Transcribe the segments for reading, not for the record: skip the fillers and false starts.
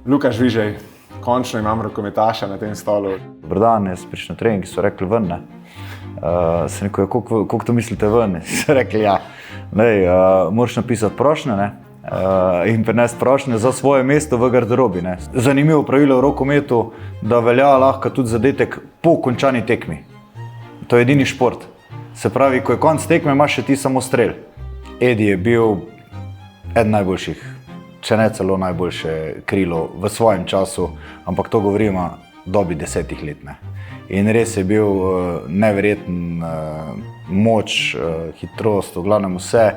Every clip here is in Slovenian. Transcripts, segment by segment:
Luka Žvižej, končno imam rokometaša na tem stolu. Dober dan, jaz prišel na trening, so rekli ven, ne. Sem rekel, koliko to mislite ven? So rekli, ja, moraš napisati prošnjo, ne, in prinesti prošnjo za svoje mesto v garderobi, ne. Zanimivo pravilo v rokometu, da velja lahko tudi zadetek po končani tekmi. To je edini šport. Se pravi, ko je konc tekme, imaš še ti samo strel. Edi je bil eden najboljših, če ne celo najboljše krilo v svojem času, ampak to govorimo dobi 10 let, ne. In res je bil neverjeten moč, hitrost, v glavnem vse,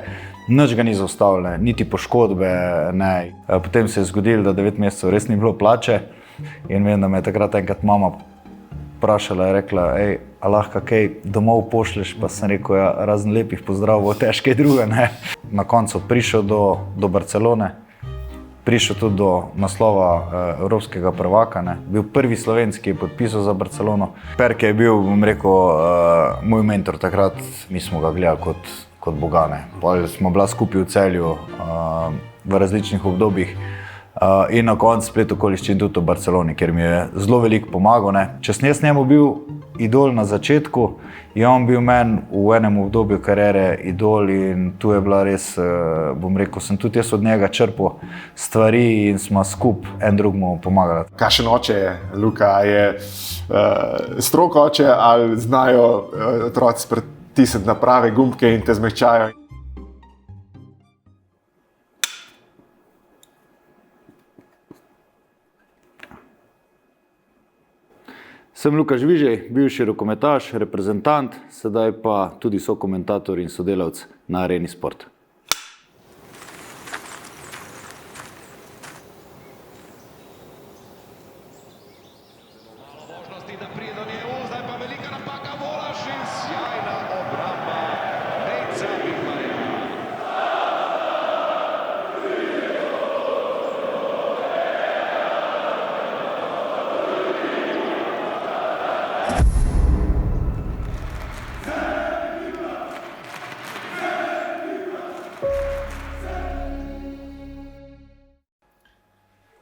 nič ga ni zaustavilo, niti poškodbe, ne. Potem se je zgodilo, da 9 mesecev res ni bilo plače in vem, da me je takrat enkrat mama vprašala, je rekla, a lahko kaj domov pošlješ, pa sem rekel, ja, razen lepih pozdravov, težke druge, ne. Na koncu prišel do Barcelone, prišel tudi do naslova evropskega prvaka, ne. Bil prvi Slovenec, ki je podpisal za Barcelono. Perke je bil, bom rekel, moj mentor takrat, mi smo ga gledali kot boga, ne. Potem smo bila skupaj v Celju v različnih obdobjih. In na koncu splet okoliščin tudi v Barceloni, kjer mi je zelo veliko pomagal, ne. Če sem jaz njemu bil idol na začetku, je on bil meni v enem obdobju kariere idol in tu je bila res, bom rekel, sem tudi jaz od njega črpal stvari in smo skupaj en drugemu pomagali. Kakšen oče je Luka? Je strog oče ali znajo otroci pritisniti na prave gumbke in te zmehčajo? Sem Luka Žvižej, bivši rokometaš, reprezentant, sedaj pa tudi sokomentator in sodelavec na Areni Sport.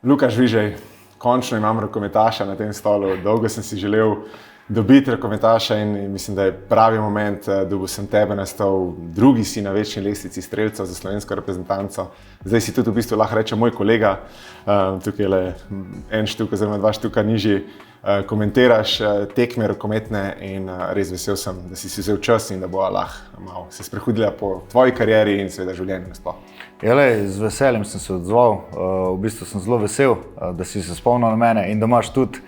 Luka Žvižej, končno imam rokometaša na tem stolu. Dolgo sem si želel dobiti rokometaša in mislim, da je pravi moment, dobil sem tebe na stol. Drugi si na večni lestvici strelcev za slovensko reprezentanco. Zdaj si tudi v bistvu lahko reče moj kolega, tukaj je en štuk oziroma dva štuka nižji, komentiraš tekme rokometne in res vesel sem, da si vzel čas in da bo lahko malo se sprehodila po tvoji karieri in seveda življenju nasploh. Z veseljem sem se odzval, v bistvu sem zelo vesel, da si se spomnil na mene in da imaš tudi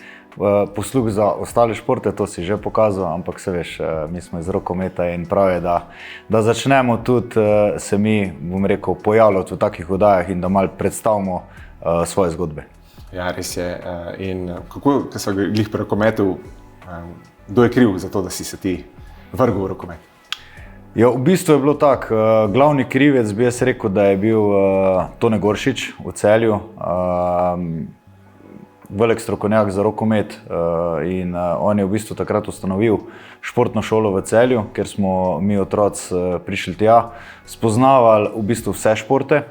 posluh za ostale športe, to si že pokazal, ampak se veš, mi smo iz rokometa in prav je, da začnemo tudi se mi, bom rekel, pojavljati v takih oddajah in da malo predstavimo svoje zgodbe. Ja, res je. In kako, ko so glih pri rokometu, kdo je kriv za to, da si se ti vrgel v rokomet? Ja, v bistvu je bilo tako, glavni krivec bi jaz rekel, da je bil Tone Goršič v Celju, velik strokovnjak za rokomet in on je v bistvu takrat ustanovil športno šolo v Celju, kjer smo mi otroci prišli tja, spoznavali v bistvu vse športe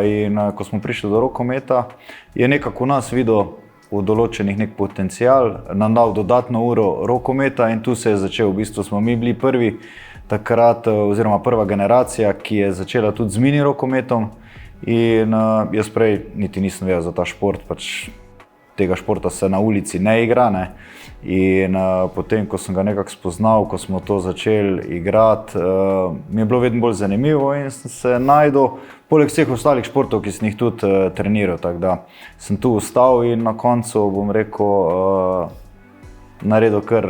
in ko smo prišli do rokometa, je nekako v nas videl v določenih nek potencial, nam dal dodatno uro rokometa in tu se je začel, v bistvu smo mi bili prvi takrat, oziroma prva generacija, ki je začela tudi z mini rokometom in jaz prej niti nisem vedel za ta šport, pač tega športa se na ulici ne igra, ne. In potem, ko sem ga nekako spoznal, ko smo to začeli igrati, mi je bilo vedno bolj zanimivo in sem se našel poleg vseh ostalih športov, ki sem jih tudi treniral, tako da sem tu ostal in na koncu, bom rekel, naredil kar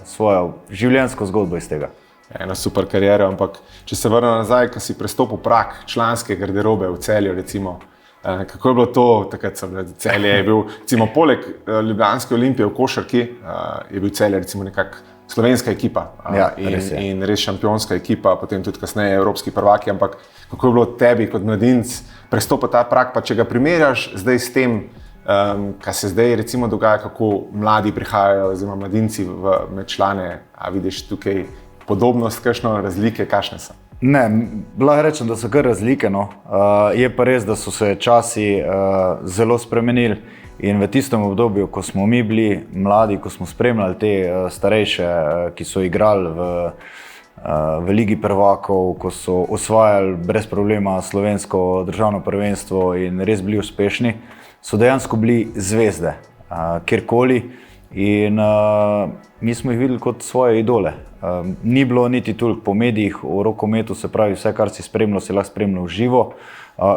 svojo življenjsko zgodbo iz tega. Eno super kariero, ampak če se vrnem nazaj, ko si prestopil prag članske garderobe v Celju, recimo, kako je bilo to, takrat so bile Celje, je bil, recimo, poleg Ljubljanske Olimpije v košarki, je bil Celje, recimo, nekako slovenska ekipa in res šampionska ekipa, potem tudi kasneje evropski prvaki, ampak kako je bilo tebi kot mladinec prestopiti ta prag, pa če ga primerjaš zdaj s tem, kaj se zdaj recimo dogaja, kako mladi prihajajo, oziroma mladinci med člane, a vidiš tukaj podobnost, kakšno razlike, kakšne so? Ne, lahko rečem, da so kar razlike. No. Je pa res, da so se časi zelo spremenili in v tistem obdobju, ko smo mi bili mladi, ko smo spremljali te starejše, ki so igrali v Ligi prvakov, ko so osvajali brez problema slovensko državno prvenstvo in res bili uspešni, so dejansko bili zvezde, kjerkoli. In mi smo jih videli kot svoje idole. Ni bilo niti toliko po medijih o rokometu, se pravi vse, kar si spremljal, si lahko spremljal v živo.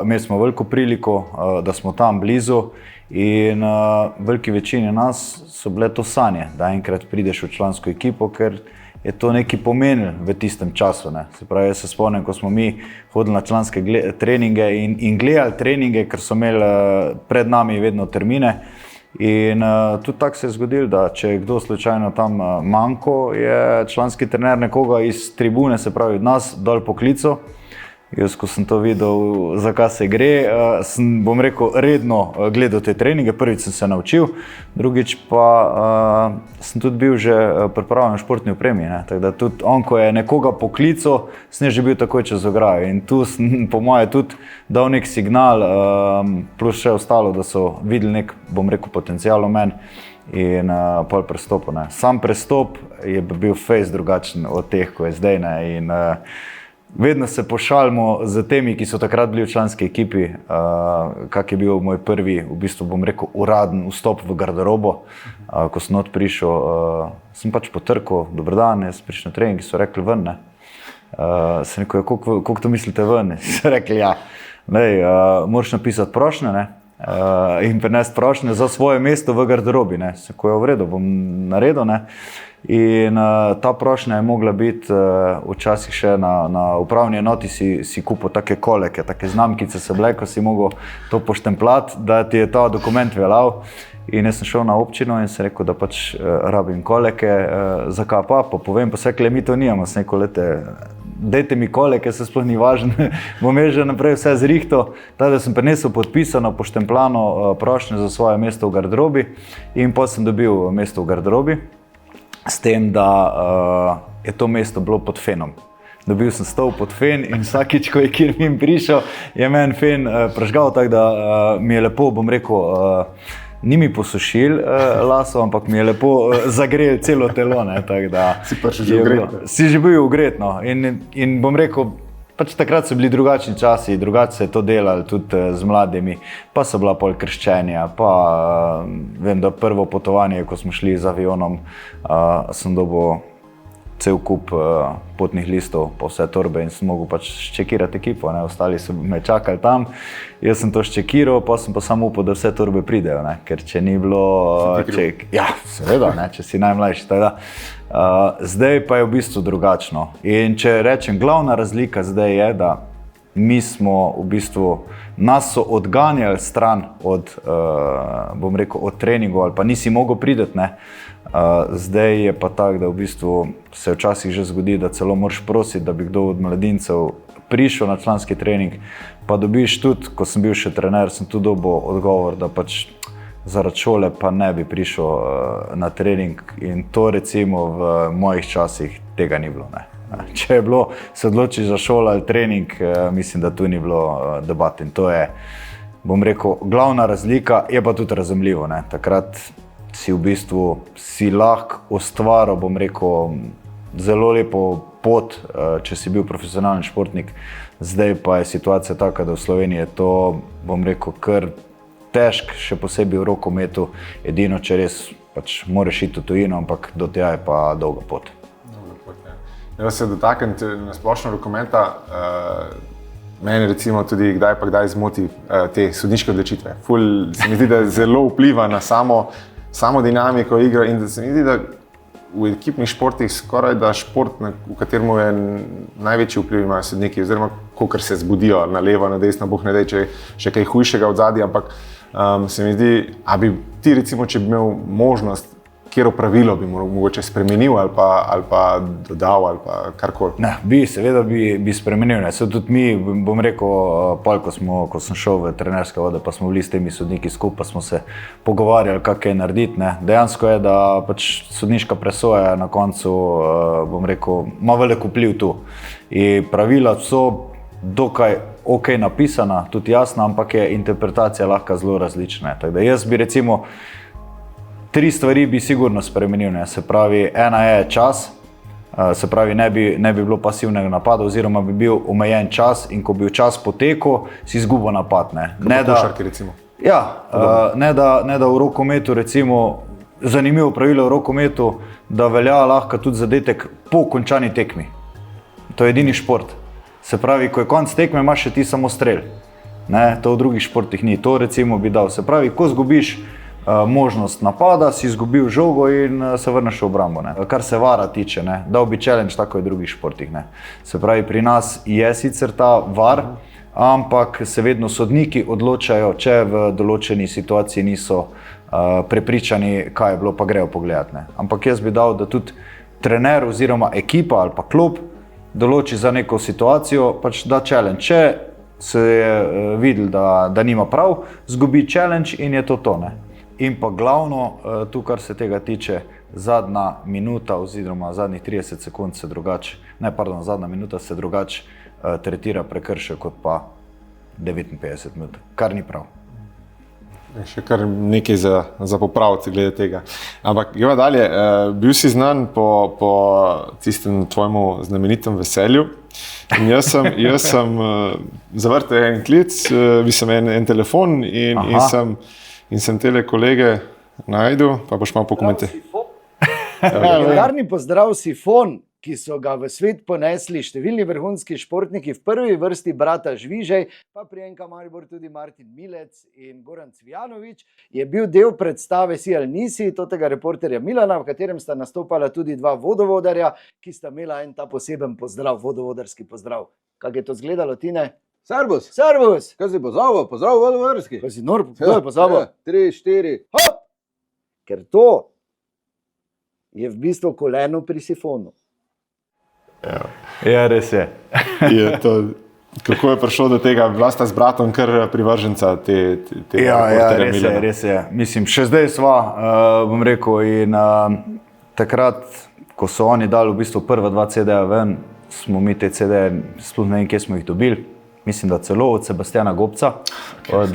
Imeli smo veliko priliko, da smo tam blizu in veliki večini nas so bile to sanje, da enkrat prideš v člansko ekipo, ker je to nekaj pomenilo v tistem času. Ne. Se pravi, jaz se spomnim, ko smo mi hodili na članske treninge in gledali treninge, ker so imeli pred nami vedno termine. In tudi tako se je zgodilo, da če je kdo slučajno tam manjko, je članski trener nekoga iz tribune, se pravi od nas, dol poklical. Jaz, ko sem to videl, za kaj se gre, sem, bom rekel, redno gledal te treninge. Prvič sem se naučil, drugič pa sem tudi bil že pripravljen v športni opremi. Ne? Tako da tudi on, ko je nekoga poklical, sem že bil takoj čez ograjo. In tu sem po moje tudi dal nek signal, plus še ostalo, da so videli nek, bom rekel, potencial v meni in pol prestopu. Ne? Sam prestop je bil fejst drugačen od teh, ko je zdaj. Ne? In vedno se pošalimo z temi, ki so takrat bili v članski ekipi, kak je bil moj prvi, v bistvu bom rekel, uraden vstop v garderobo. Ko sem not prišel, sem pač potrkal, dober dan, jaz prišel na trening, so rekli ven. Ne. Sem rekel, koliko to mislite ven? So rekli, ja, moraš napisati prošnje, ne. In prinesti prošnje za svoje mesto v garderobi. Ne. Sem rekel, v redu, bom naredil. Ne. In ta prošnja je mogla biti včasih še na upravni enoti si kupil take koleke, take znamkice so bile, ko si mogel to poštempljati, da ti je ta dokument veljal. In jaz sem šel na občino in sem rekel, da pač rabim koleke, zakaj pa povem, pa se rekli, mi to nijamo, sem rekel, dajte mi koleke, se sploh ni važno, bom jaz že naprej vse zrihtal. Tako da sem prinesel podpisano, poštempljano prošnjo za svoje mesto v garderobi in potem sem dobil mesto v garderobi. S tem, da je to mesto bilo pod fenom. Dobil sem stol pod fen in vsakič, ko je Kirmin prišel, je meni fen prežgal, tako da mi je lepo, bom rekel, ni mi posušil lasov, ampak mi je lepo zagrel celo telo. Ne, tako da si pač že ogret. Si že bil ogret, no. In bom rekel, pač takrat so bili drugačni časi, drugače se je to delali tudi z mladimi, pa so bila pol krščenja, pa vem, da prvo potovanje, ko smo šli z avionom, sem dobil cel kup potnih listov, pa vse torbe in sem mogel pač ščekirati ekipo, ne? Ostali so me čakali tam, jaz sem to ščekiral, pa sem pa samo upal, da vse torbe pridejo, ne? Ker če ni bilo, ja, seveda, ne? Če si najmlajši, teda. Zdaj pa je v bistvu drugačno in če rečem, glavna razlika zdaj je, da mi smo v bistvu, nas so odganjali stran od, bom rekel, od treningov ali pa nisi mogel prideti, ne. Zdaj je pa tako, da v bistvu se včasih že zgodi, da celo moraš prositi, da bi kdo od mladincev prišel na članski trening, pa dobiš tudi, ko sem bil še trener, sem tudi dobil odgovor, da pač zaradi šole pa ne bi prišel na trening in to recimo v mojih časih tega ni bilo, ne. Če je bilo, se odločiš za šolo ali trening, mislim, da tu ni bilo debat in to je, bom rekel, glavna razlika, je pa tudi razumljivo, ne. Takrat si v bistvu si lahko ustvaril, bom rekel, zelo lepo pot, če si bil profesionalni športnik. Zdaj pa je situacija taka, da v Sloveniji je to, bom rekel, kar težko, še posebej v rokometu, edino, če res pač moraš iti v tujino, ampak do tega je pa dolga pot. Da se dotaknem na splošno rokometa, meni recimo tudi kdaj pa kdaj zmoti te sodniške odločitve. Ful se mi zdi, da zelo vpliva na samo dinamiko igre in da se mi zdi, da v ekipnih športih skoraj da šport, v katerem je največji vpliv imajo sodniki, oziroma kolikor se zbudijo na levo, na desno, boh ne dej, če še kaj hujšega od zadaj, ampak se mi zdi, a bi ti recimo, če bi imel možnost, katero pravilo bi mogoče spremenil ali pa dodal ali pa karkoli? Ne, seveda bi spremenil. Ne. Tudi mi, bom rekel, ko sem šel v trenerske vode, pa smo bili s temi sodniki skupaj, smo se pogovarjali, kako je narediti. Ne. Dejansko je, da pač sodniška presoja na koncu, bom rekel, ima velik vpliv tu. In pravila so dokaj ok napisana, tudi jasna, ampak je interpretacija lahko zelo različna. Tako da jaz bi recimo 3 stvari bi sigurno spremenil. Ne. Se pravi, ena je čas, se pravi, ne bi bilo pasivnega napada oziroma bi bil omejen čas in ko bi čas potekel, si izgubil napad. Ne, košarki recimo. Ja, ne da v rokometu recimo, zanimivo pravilo v rokometu, da velja lahko tudi zadetek po končani tekmi. To je edini šport. Se pravi, ko je konc tekme, imaš še ti samo strel. Ne, to v drugih športih ni. To recimo bi dal. Se pravi, ko zgubiš možnost napada, si izgubil žogo in se vrneš v obrambo. Ne. Kar se vara tiče, ne, dal bi challenge, tako je v drugih športih. Ne. Se pravi, pri nas je sicer ta var, ampak se vedno sodniki odločajo, če v določeni situaciji niso prepričani, kaj je bilo, pa grejo pogledati. Ne. Ampak jaz bi dal, da tudi trener oziroma ekipa ali pa klub določi za neko situacijo, pač da challenge. Če se je videl, da nima prav, zgubi challenge in je to. Ne. In pa glavno, tu kar se tega tiče, zadnja minuta oziroma zadnjih 30 sekund se zadnja minuta se drugače tretira prekršek kot pa 59 minut, kar ni prav. Še kar nekaj za popraviti glede tega. Ampak gremo dalje. Bil si znan po tistem tvojemu znamenitem veselju. In jaz sem zavrtel en klic, en telefon in sem tele kolege najdel, pa boš malo pokomentiral. Legendarni pozdrav Sifon, ki so ga v svet ponesli številni vrhunski športniki, v prvi vrsti brata Žvižej, pa pri NK Maribor tudi Martin Milec in Goran Cvijanović, je bil del predstave Si ali nisi, tega reporterja Milana, v katerem sta nastopala tudi 2 vodovodarja, ki sta imela en ta poseben pozdrav, vodovodarski pozdrav. Kako je to izgledalo, Tine? Servus! Servus! Kaj si pozval? Pozdrav vodovodarski. Kaj si nor, kdo je pozval? 3, 4, hop! Ker to je v bistvu koleno pri sifonu. Ja, res je. Kako je prišlo do tega? Bila sta s bratom kar privrženca tega reporterja Milana? Res je. Mislim, še zdaj sva, bom rekel, in takrat, ko so oni dali v bistvu prva 2 CD-ja ven, smo mi te CD-je, sploh ne vem, kje smo jih dobili. Mislim, da celo od Sebastiana Gobca, od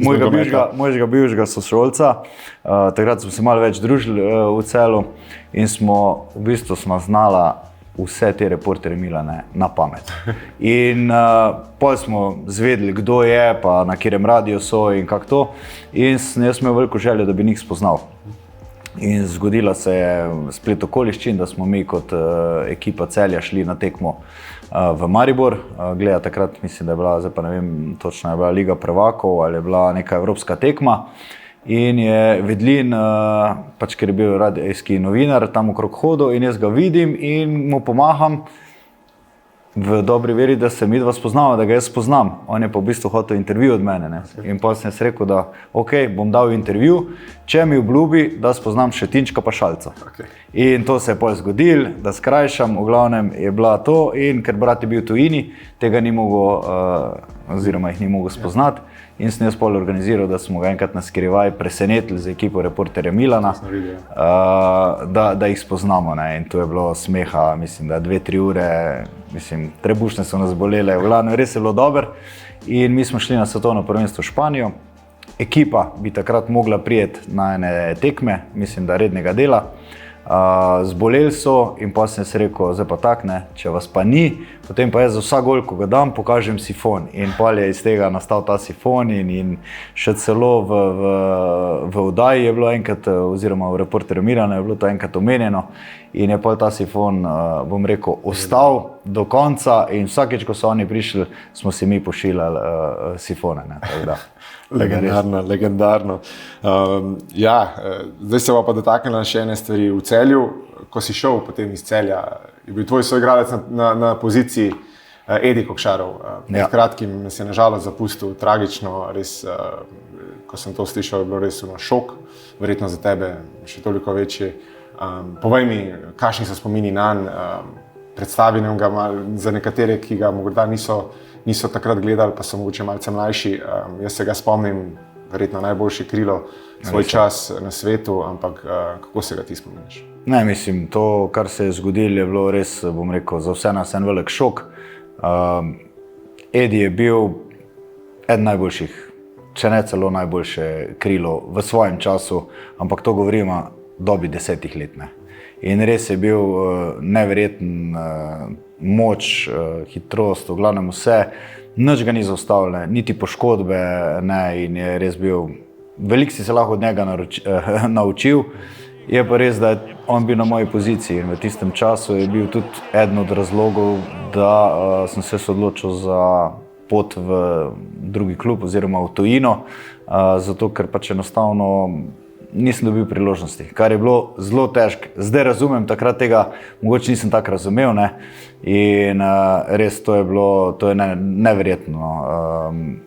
mojega bivšega sošolca. Takrat smo se malo več družili v Celu in smo v bistvu znala vse te reporterje Milane na pamet. In potem smo zvedeli, kdo je, pa na katerem radiju so in kako to. In jaz imel veliko željo, da bi njih spoznal. In zgodila se je splet okoliščin, da smo mi kot ekipa Celja šli na tekmo v Maribor. Gleda takrat, mislim, da je bila, zdaj pa ne vem, točno je bila Liga prvakov ali je bila neka evropska tekma. In je Vedlin, pač ker je bil radijski novinar, tam okrog hodil in jaz ga vidim in mu pomaham v dobri veri, da se midva spoznava, da ga jaz spoznam. On je pa v bistvu hotel intervju od mene. Ne? In pa sem jaz rekel, da ok, bom dal intervju, če mi obljubi, da spoznam še Tinčka pa Šalca. Okay. In to se je potem zgodil, da skrajšam, v glavnem je bila to in ker brat je bil v tujini, tega ni mogel, oziroma jih ni mogel spoznati. In sem jaz pol organiziral, da smo ga enkrat na skrivaj presenetili z ekipo reporterja Milana, da jih spoznamo. Ne? In to je bilo smeha, mislim, da 2-3 ure, mislim, trebušne so nas bolele, v glavnem res je bilo dobro. In mi smo šli na svetovno prvenstvo v Španijo. Ekipa bi takrat mogla prijeti na ene tekme, mislim, da rednega dela. Zboleli so in pa sem se rekel, zdaj pa tak, ne, če vas pa ni, potem pa jaz za vsak gol, ko ga dam, pokažem sifon. In pa je iz tega nastal ta sifon in še celo v oddaji je bilo enkrat, oziroma v reporterju Milana je bilo to enkrat omenjeno in je pa ta sifon, bom rekel, ostal do konca in vsakeč, ko so oni prišli, smo si mi pošiljali sifone. Ne, tako da. Legendarno. Zdaj se pa dotaknila še ene stvari v Celju. Ko si šel potem iz Celja, je bil tvoj soigralec na poziciji Edi Kokšarov. Pred kratkim nas je nažalost zapustil, tragično, res, ko sem to slišal, je bilo res šok, verjetno za tebe še toliko večji. Povej mi, kakšni so spomini nanj, predstavi nam ga malo za nekatere, ki ga morda niso takrat gledali, pa so mogoče malce mlajši. Jaz se ga spomnim, verjetno najboljši krilo svoj čas na svetu, ampak kako se ga ti spomniš? Ne, mislim, to, kar se je zgodilo, je bilo res, bom rekel, za vse nas en velik šok. Edi je bil eden najboljših, če ne celo najboljše krilo v svojem času, ampak to govorimo dobi 10 let. Ne. In res je bil neverjeten moč, hitrost, v glavnem vse, nič ga ni zaustavilo, niti poškodbe, ne, in je res bil, veliko si se lahko od njega naučil, je pa res, da je on bil na moji poziciji in v tistem času je bil tudi eden od razlogov, da sem se odločil za pot v drugi klub oziroma v tujino, zato ker pač enostavno nisem dobil priložnosti, kar je bilo zelo težko. Zdaj razumem, takrat tega mogoče nisem tako razumel, ne? In res to je neverjetno.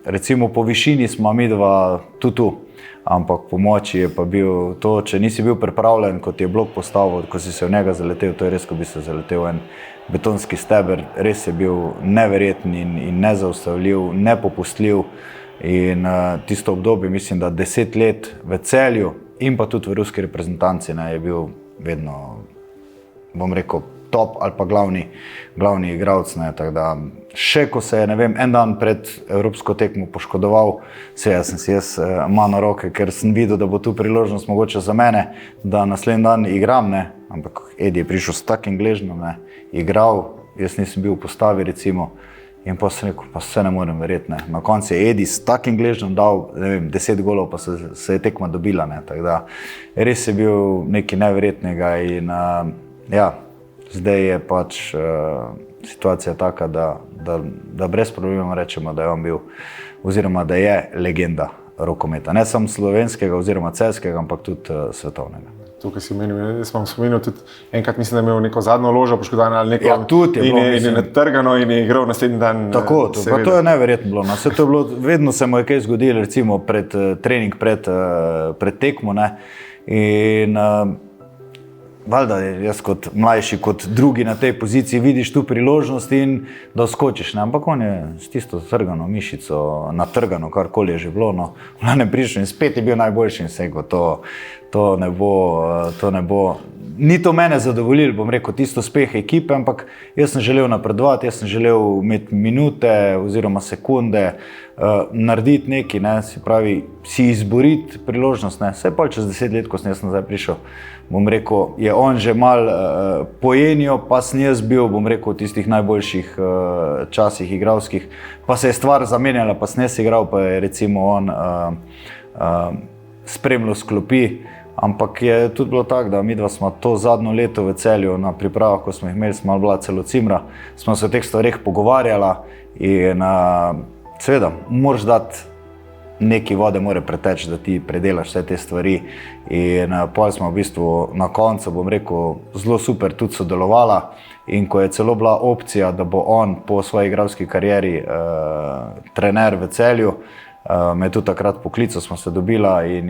Recimo po višini smo midva tu, ampak po moči je pa bil to, če nisi bil pripravljen, kot je blok postavil, ko si se v njega zaletel, to je res, ko bi se zaletel en betonski steber, res je bil neverjeten in nezaustavljiv, nepopustljiv. In tisto obdobje, mislim, da 10 let v Celju in pa tudi v ruski reprezentanci, ne, je bil vedno, bom rekel, top ali pa glavni igralec, ne, tako da še ko se je, ne vem, en dan pred evropsko tekmo poškodoval, sem si manj roke, ker sem videl, da bo tu priložnost mogoče za mene, da naslednji dan igram, ne, ampak Edi je prišel s takim gležnom, ne, igral, jaz nisem bil v postavi, recimo, in pa sem rekel, pa se ne morem verjeti, ne. Na koncu je Edi s takim gležnom dal, ne vem, 10 golov, pa se je tekma dobila, ne, tako da res je bil nekaj neverjetnega in ja, zdaj je pač situacija taka, da brez problema rečemo, da je on bil, oziroma da je legenda rokometa, ne samo slovenskega oziroma celjskega, ampak tudi svetovnega. Tukaj si omenil, jaz sem spomenil tudi enkrat, mislim, da je imel neko zadnjo ložo poškodovano ali neko, ja, tudi je bilo, in je natrgano in je igral naslednji dan. Tako, pa to je neverjetno bilo. Vse to je bilo, vedno se mu je kaj zgodilo, recimo pred trening, pred tekmo, ne, in valjda jaz kot mlajši, kot drugi na tej poziciji vidiš tu priložnost in da skočiš, ne, ampak on je s tisto trgano mišico, natrgano, karkoli je že bilo, no, ne prišel in spet je bil najboljši in se to ne bo, ni to mene zadovoljilo, bom rekel, tisto uspeh ekipe, ampak jaz sem želel napredovati, jaz sem želel imeti minute oziroma sekunde, narediti nekaj, ne, se pravi, si izboriti priložnost, ne, vse pa čez 10 let, ko sem jaz nazaj prišel, bom rekel, je on že mal pojenil, pa sem jaz bil, bom rekel, v tistih najboljših časih igralskih, pa se je stvar zamenjala, pa sem jaz igral, pa je recimo on spremljal sklopi, ampak je tudi bilo tako, da midva smo to zadnjo leto v Celju na pripravah, ko smo jih imeli, smo bila celo cimra, smo se o teh stvareh pogovarjala in seveda, moraš dati nekaj vode, mora preteči, da ti predelaš vse te stvari in potem smo v bistvu na koncu, bom rekel, zelo super tudi sodelovala in ko je celo bila opcija, da bo on po svoji igralski karieri trener v Celju, me je tudi takrat poklical, smo se dobila in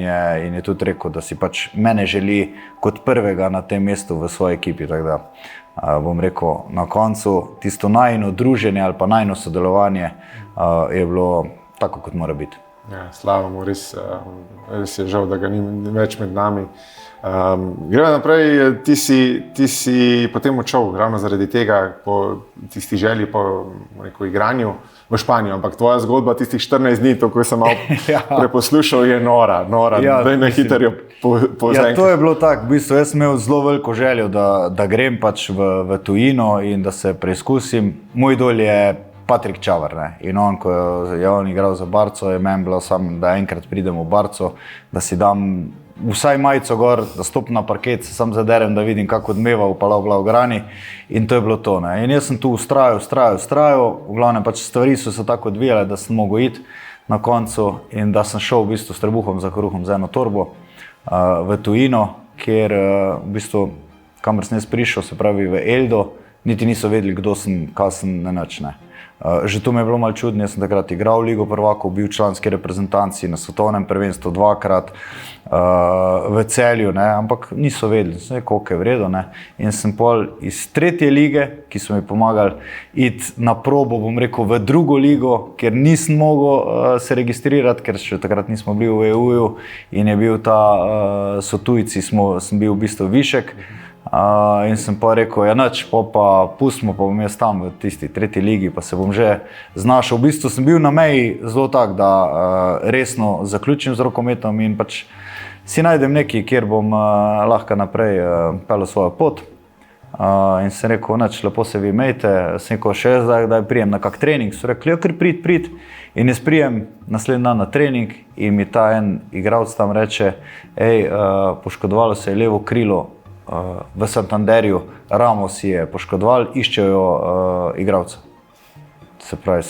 je tudi rekel, da si pač mene želi kot prvega na tem mestu v svoji ekipi, tako da bom rekel, na koncu tisto najino druženje ali pa najino sodelovanje je bilo tako, kot mora biti. Ja, slava mu, res je žal, da ga ni več med nami. Gremo naprej, ti si potem odšel, ravno zaradi tega, po tisti želji po igranju v Španijo, ampak tvoja zgodba tistih 14 dni, to, ko sem malo preposlušal, je nora, ja, daj me hitro ja, to je bilo tako, v bistvu jaz sem imel zelo veliko željo, da grem pač v tujino in da se preizkusim. Moj idol je Patrik Čavar, ne, in on, ko je on igral za Barco, je meni bilo samo, da enkrat pridem v Barco, da si dam vsaj majico gor, da stopim na parket, se sam zaderem, da vidim, kako odmeva v Palau Blaugrani in to je bilo to, ne. In jaz sem tu ustrajal, v glavnem pač stvari so se tako odvijale, da sem mogel iti na koncu in da sem šel v bistvu s trebuhom za kruhom za eno torbo v tujino, kjer v bistvu, kamor sem jaz prišel, se pravi v Eldo, niti niso vedeli, kdo sem, kaj sem, ne nič, ne. Že to mi je bilo malo čudno, jaz sem takrat igral Ligo prvakov, bil v članski reprezentanci na svetovnem prvenstvu dvakrat v Celju, ne, ampak niso vedeli, koliko je vredo. Ne. In sem pol iz 3. lige, ki so mi pomagali iti na probo, bom rekel, v 2. ligo, ker nisem mogel se registrirati, ker še takrat nismo bili v EU-ju in je bil so tujci, sem bil v bistvu višek. In sem pa rekel, ja nič, pa pustimo, pa bom jaz tam v tisti 3. ligi, pa se bom že znašel. V bistvu sem bil na meji zelo tak, da resno zaključim z rokometom in pač si najdem nekaj, kjer bom lahko naprej pelil svojo pot. In sem rekel, nič, lepo se vi imejte, sem rekel, še zdaj prijem na kak trening, so rekli, ja, ker prid. In jaz prijem naslednji dan na trening in mi ta en igralec tam reče, poškodovalo se je levo krilo v Santanderju, Ramos si je poškodoval, iščejo igralca. Se pravi,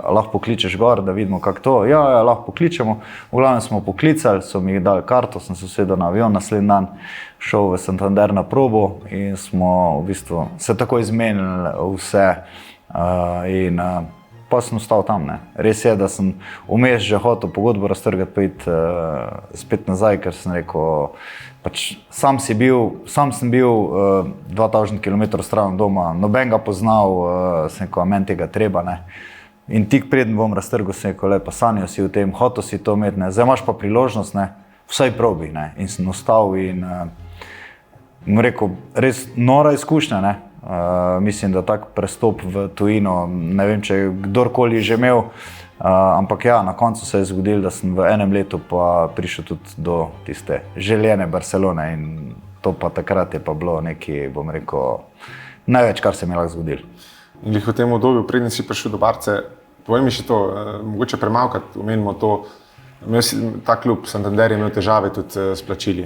lahko pokličeš gor, da vidimo kako to. Ja, lahko pokličemo. V glavnem smo poklicali, so mi dali karto, sem se usedel na avion, naslednji dan šel v Santander na probo in smo v bistvu se tako izmenili vse in pa sem ostal tam. Ne. Res je, da sem vmes že hotel pogodbo raztrgati, pa iti spet nazaj, ker sem rekel, pač sam sem bil 2000 km stran doma, noben ga poznal, sem rekel, meni tega treba. Ne. In tik preden bom raztrgal, sem rekel, pa sanjal si o tem, hotel si to imeti, ne. Zdaj imaš pa priložnost, ne. Vsaj probi. Ne. In sem ostal in rekel, res nora izkušnja. Ne. Mislim, da tak prestop v tujino, ne vem, če je kdorkoli že imel, ampak ja, na koncu se je zgodilo, da sem v enem letu pa prišel tudi do tiste željene Barcelone in to pa takrat je pa bilo nekaj, bom rekel, največ, kar se mi lahko zgodilo. In v tem obdobju, preden si prišel do Barce, povej mi še to, mogoče premalkrat omenimo to, ta klub Santander je imel težave tudi s plačili.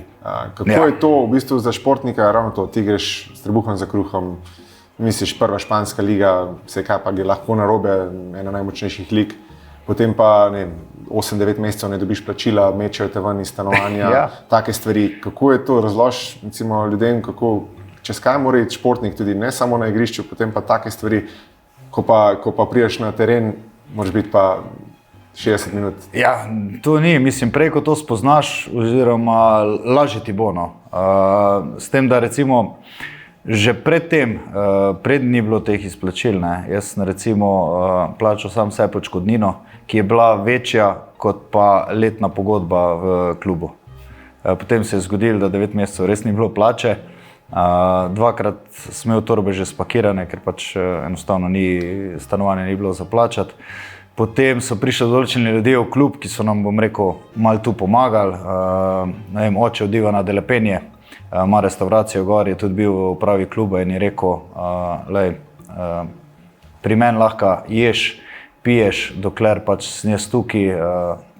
Kako je to v bistvu za športnika, ravno to, ti greš s trebuhom za kruhom, misliš prva španska liga, vse kaj pa je lahko narobe, ena najmočnejših lig, potem pa 8-9 mesecev ne dobiš plačila, mečejo te ven iz stanovanja, take stvari. Kako je to, razloži recimo ljudem, čez kaj mora iti športnik tudi, ne samo na igrišču, potem pa take stvari, ko pa prideš na teren, moraš biti pa 60 minut. Ja, to ni, mislim, prej ko to spoznaš, oziroma lažje ti bo. S tem, da recimo že predtem, ni bilo teh izplačil, ne, jaz sem recimo plačal sam sebi odškodnino, ki je bila večja kot pa letna pogodba v klubu. Potem se je zgodilo, da 9 mesecev res ni bilo plače, dvakrat sem imel torbe že spakirane, ker pač enostavno stanovanje ni bilo za plačati. Potem so prišli določeni ljudje v klub, ki so nam, bom rekel, malo tu pomagali. Oče od Ivana Delepenje, ima restauracijo gor, je tudi bil v upravi kluba in je rekel, pri meni lahko ješ, piješ, dokler pač sem jaz tukaj,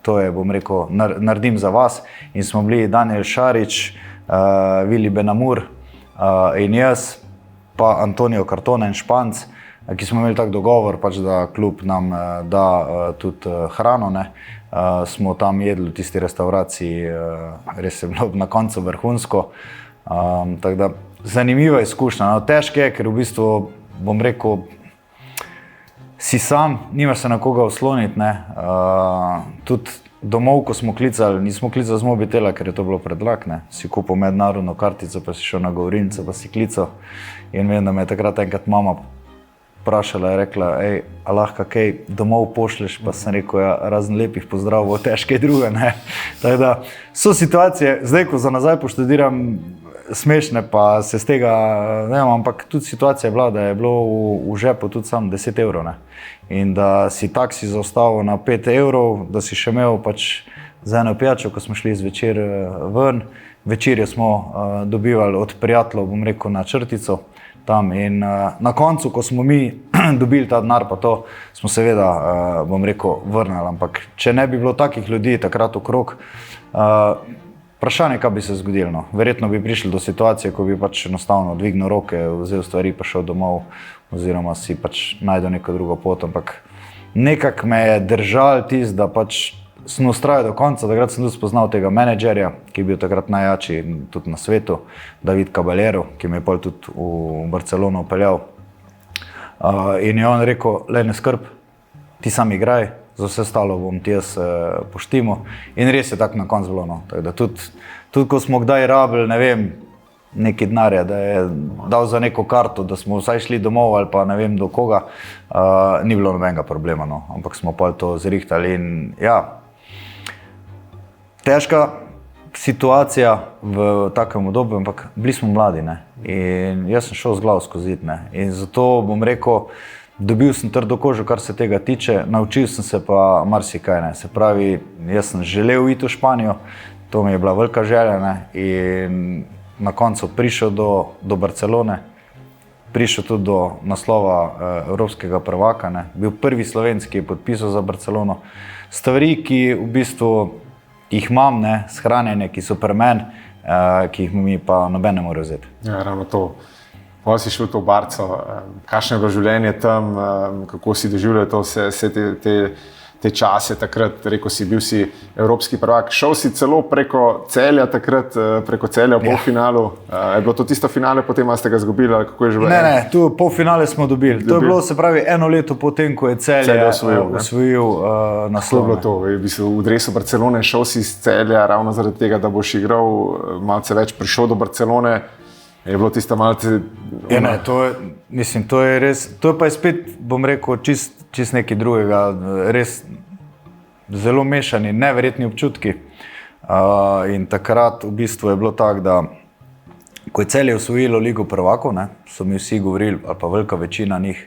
to je, bom rekel, naredim za vas. In smo bili Daniel Šarič, Vili Benamur in jaz, pa Antonio Cartona in Španc, ki smo imeli tak dogovor, pač, da klub nam da tudi hrano. Ne. Smo tam jedli v tisti restauraciji, res je bilo na koncu vrhunsko. Tako da, zanimiva izkušnja. Težko je, ker v bistvu, bom rekel, si sam, nimaš se na koga osloniti. Ne. Tudi domov, ko smo klicali, nismo klicali z mobitela, ker je to bilo predlak. Ne. Si kupil mednarodno kartico, pa si šel na govorilnico, pa si klical. In vem, da me je takrat enkrat mama vprašala, je rekla, a lahko kaj domov pošleš, pa sem rekel, ja, razen lepih pozdravov, težke druge, ne. Tako da, so situacije, zdaj, ko za nazaj poštudiram, smešne, pa se z tega, ne vem, ampak tudi situacija je bila, da je bilo v žepu tudi samo 10 evrov, ne. In da si taksi zaostavil na 5 evrov, da si še imel pač za eno pijačo, ko smo šli zvečer ven, večerjo smo dobivali od prijateljev, bom rekel, na črtico, tam in na koncu, ko smo mi dobili ta denar, pa to smo seveda, bom rekel, vrnili, ampak če ne bi bilo takih ljudi takrat okrog, vprašanje, kaj bi se zgodilo. No. Verjetno bi prišli do situacije, ko bi pač enostavno dvignil roke, vzel stvari, pa šel domov, oziroma si pač najdel neko drugo pot, ampak nekako me je držal tisto, da pač sem ustrajal do konca. Takrat sem tudi spoznal tega menedžerja, ki je bil takrat najjačji tudi na svetu, David Caballero, ki me je pol tudi v Barcelono upeljal. In je on rekel, le ne skrb, ti sam igraj, za vse ostalo bom ti jaz poštimo. In res je tako na koncu bilo. No. Tako da tudi ko smo kdaj rabili, ne vem, neki denarja, da je dal za neko karto, da smo vsaj šli domov ali pa ne vem do koga, ni bilo nobenega problema, no. Ampak smo pa to zrihtali in ja, težka situacija v takem obdobju, ampak bili smo mladi, ne. In jaz sem šel z glavo skozi zid, ne. In zato bom rekel, dobil sem trdo kožo, kar se tega tiče, naučil sem se pa marsikaj, ne. Se pravi, jaz sem želel iti v Španijo, to mi je bila velika želja, ne. In na koncu prišel do Barcelone, prišel tudi do naslova evropskega prvaka, ne. Bil prvi Slovenec, ki je podpisal za Barcelono. Stvari, ki v bistvu jih imam, ne, shranjene, ki so pri meni, ki jih mi pa noben ne more vzeti. Ja, ravno to. Potem si šel v to Barco, kakšno je bilo življenje tam, kako si doživljal to vse te čase takrat, rekel si, bil si evropski prvak, šel si celo preko Celja takrat, preko Celja v polfinalu, je bilo to tisto finale, potem ste ga izgubili, ali kako je že bilo? Ne, tu polfinale smo dobili. To je bilo, se pravi, 1 leto potem, ko je Celje osvojil naslov. Bilo to, v dresu Barcelone, šel si iz Celja ravno zaradi tega, da boš igral, malce več prišel do Barcelone. Je bilo tisto malce... Ja, ne, to je res, to je pa spet, bom rekel, čist nekaj drugega, res zelo mešani, neverjetni občutki. In takrat v bistvu je bilo tako, da ko je Celje osvojilo Ligo prvakov, ne, so mi vsi govorili, ali pa velika večina njih,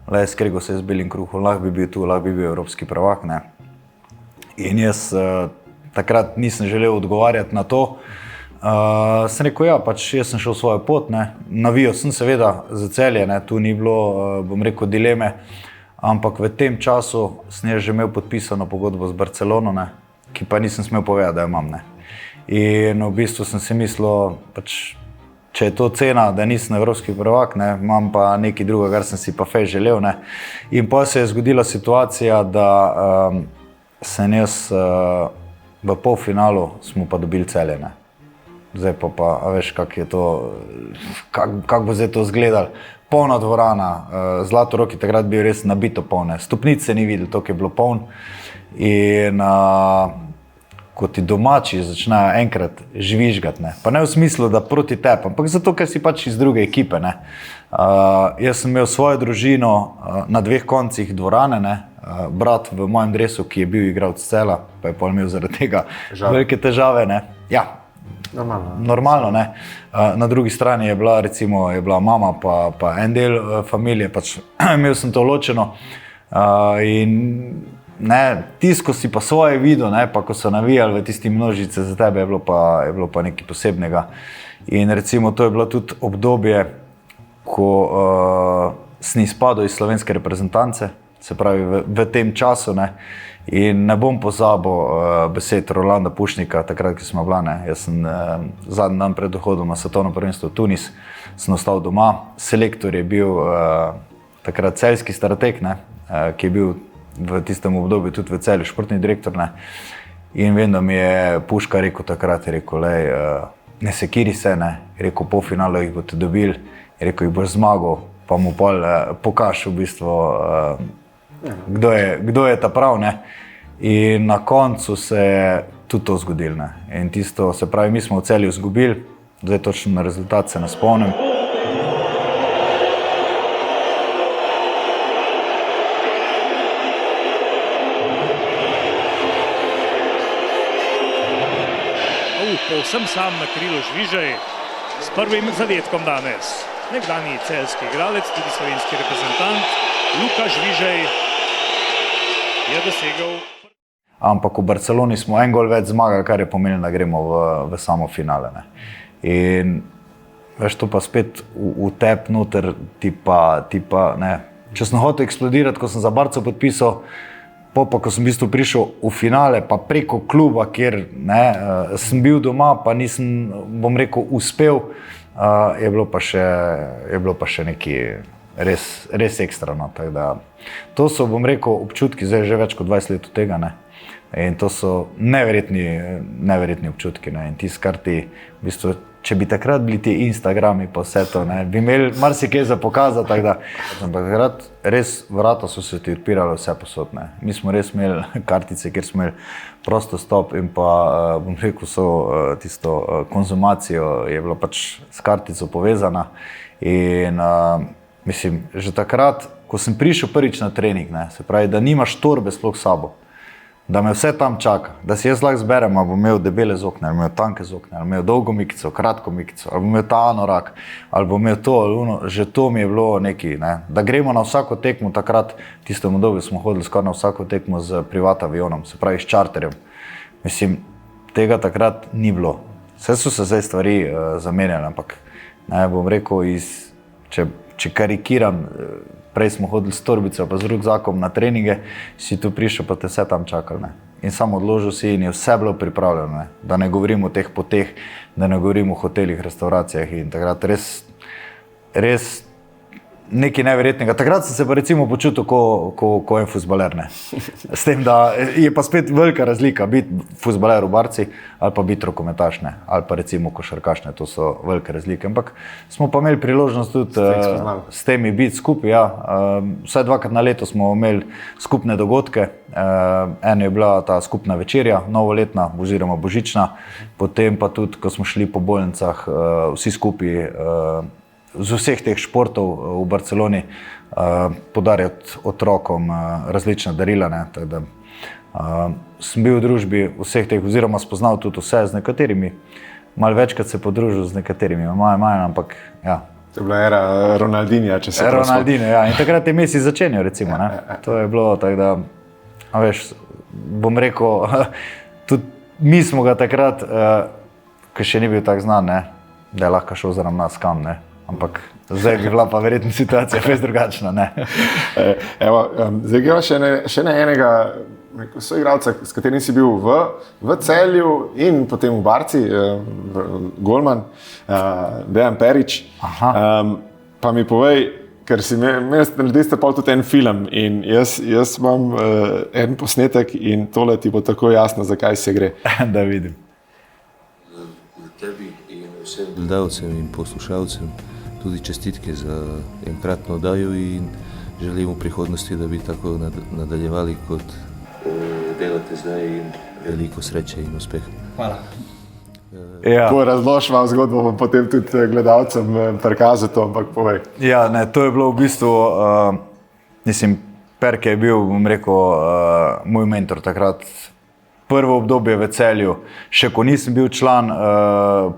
le skrego se z belim kruhom, lahko bi bil tu, lahko bi bil evropski prvak, ne. In jaz takrat nisem želel odgovarjati na to. Sem rekel, ja, pač jaz sem šel svojo pot, ne. Navijal sem seveda za Celje, ne. Tu ni bilo, bom rekel, dileme, ampak v tem času sem že imel podpisano pogodbo z Barcelono, ne, ki pa nisem smel povedati, da jo imam, ne. In v bistvu sem si mislil, pač, če je to cena, da nisem evropski prvak, ne, imam pa nekaj drugega, kar sem si pa fej želel, ne. In pa se je zgodila situacija, da sem jaz v polfinalu smo pa dobili Celje, ne. Zdaj pa, a veš, kako je to, kako bo zdaj to izgledalo. Polna dvorana, Zlatoroki takrat bil res nabito polne, stopnic se ni videl, toliko je bilo poln. In ko ti domači začnejo enkrat žvižgati, ne, pa ne v smislu, da proti tebi, ampak zato, ker si pač iz druge ekipe, ne. Jaz sem imel svojo družino na 2 koncih dvorane, ne. Brat v mojem dresu, ki je bil igralec Celja, pa je pol imel zaradi tega velike težave, ne. Ja. Normalno, ne. Na drugi strani je bila, recimo, mama pa en del familije, pač imel sem to ločeno. In ne, tisto, ko si pa svoje videl, ne, pa ko so navijali v tisti množice za tebe, je bilo pa nekaj posebnega. In recimo to je bilo tudi obdobje, ko sem izpadel iz slovenske reprezentance, se pravi v tem času, ne. In ne bom pozabil besed Rolanda Pušnika, takrat, ki smo bila, ne. Jaz sem zadnji dan pred dohodom na svetovno prvenstvo v Tunis, sem ostal doma. Selektor je bil takrat celjski strateg, ne, ki je bil v tistem obdobju tudi v Celju športni direktor, ne. In vem, da mi je Puška rekel takrat, je rekel, lej, ne sekiri se, ne, je rekel, polfinalo jih boste dobili, je rekel, jih boš zmagal, pa mu pol pokaž v bistvu, kdo je ta prav, ne. In na koncu se je tudi to zgodilo, ne. In tisto, se pravi, mi smo v Celju izgubili, zdaj točno na rezultat se ne spomnim. Povsem sam na krilu Žvižej s prvim zadetkom danes. Nekdanji celjski igralec, tudi slovenski reprezentant, Luka Žvižej je dosegel. Ampak v Barceloni smo en gol več zmagali, kar je pomenilo, da gremo v samo finale, ne. In veš, to pa spet v tep noter, ti pa, ne. Če sem hotel eksplodirati, ko sem za Barco podpisal, pa ko sem v bistvu prišel v finale, pa preko kluba, kjer, ne, sem bil doma, pa nisem, bom rekel, uspel, je bilo pa še nekaj res ekstra, no, tako da. To so, bom rekel, občutki, zdaj že več kot 20 let od tega, ne. In to so neverjetni občutki, ne. In tisto, kar ti v bistvu če bi takrat bili ti Instagrami pa vse to, ne, bi imeli marsikaj za pokazati, tako da. Ampak takrat res vrata so se ti odpirale vse posod, ne. Mi smo res imeli kartice, kjer smo imeli prosto stop in pa, bom rekel, tisto konzumacijo je bila pač s kartico povezana in mislim, že takrat, ko sem prišel prvič na trening, ne, se pravi, da nimaš torbe sploh s sabo, da me vse tam čaka, da si jaz lahko zberem, ali bom imel debele zokne, ali bom imel tanke zokne, ali bom imel dolgo mikico, kratko mikico, ali bom imel ta anorak, ali bom imel to, ali ono, že to mi je bilo nekaj, ne. Da gremo na vsako tekmo, takrat, tistem obdobju smo hodili skoraj na vsako tekmo z privat avionom, se pravi s čarterjem. Mislim, tega takrat ni bilo. Vse so se zdaj stvari zamenjale, ampak ne, bom rekel, če karikiram, prej smo hodili s torbico pa z rukzakom na treninge, si tu prišel pa te vse tam čakali, ne. In samo odložil si in je vse bilo pripravljeno, ne. Da ne govorim o teh poteh, da ne govorim o hotelih, restauracijah in takrat res nekaj neverjetnega. Takrat sem se pa recimo počutil ko en fuzbaler, ne. S tem, da je pa spet velika razlika biti fuzbaler v Barci ali pa biti rokometaš, ne. Ali pa recimo košarkaš, ne. To so velike razlike. Ampak smo pa imeli priložnost tudi s temi biti skupaj, ja. Vsaj dvakrat na leto smo imeli skupne dogodke. Eno je bila ta skupna večerja, novoletna oziroma božična, potem pa tudi, ko smo šli po bolnicah vsi skupaj z vseh teh športov v Barceloni podarjati otrokom različna darila, ne, tako da sem bil v družbi vseh teh, oziroma spoznal tudi vse, z nekaterimi, malo večkrat se podružil z nekaterimi, manj, ampak ja. To je bila era Ronaldinja, če se Ronaldinho, ja, in takrat je Messi začenjal, recimo, ne, to je bilo, tako da, a veš, bom rekel, tudi mi smo ga takrat, ko še ni bil tak znan, ne, da je lahko šel za nas kam, ne. Ampak zdaj bi bila pa verjetno situacija fez drugačna, ne. Evo, zdaj gremo še na enega soigralca, s katerim si bil v Celju in potem v Barci, golman, Dejan Perić. Pa mi povej, ker si naredili ste pa tudi en film in jaz imam en posnetek in tole ti bo tako jasno, zakaj se gre. Da vidim. Tebi in vsem gledalcem in poslušalcem tudi čestitke za enkratno oddajo in želim v prihodnosti, da bi tako nadaljevali, kot delate zdaj in veliko sreče in uspeha. Hvala. Ja. Ko razložiš vam zgodbo, bom potem tudi gledalcem prikazal to, ampak povej. Ja, ne, to je bilo v bistvu, mislim, Perke je bil, bom rekel, moj mentor takrat. Prvo obdobje v Celju, še ko nisem bil član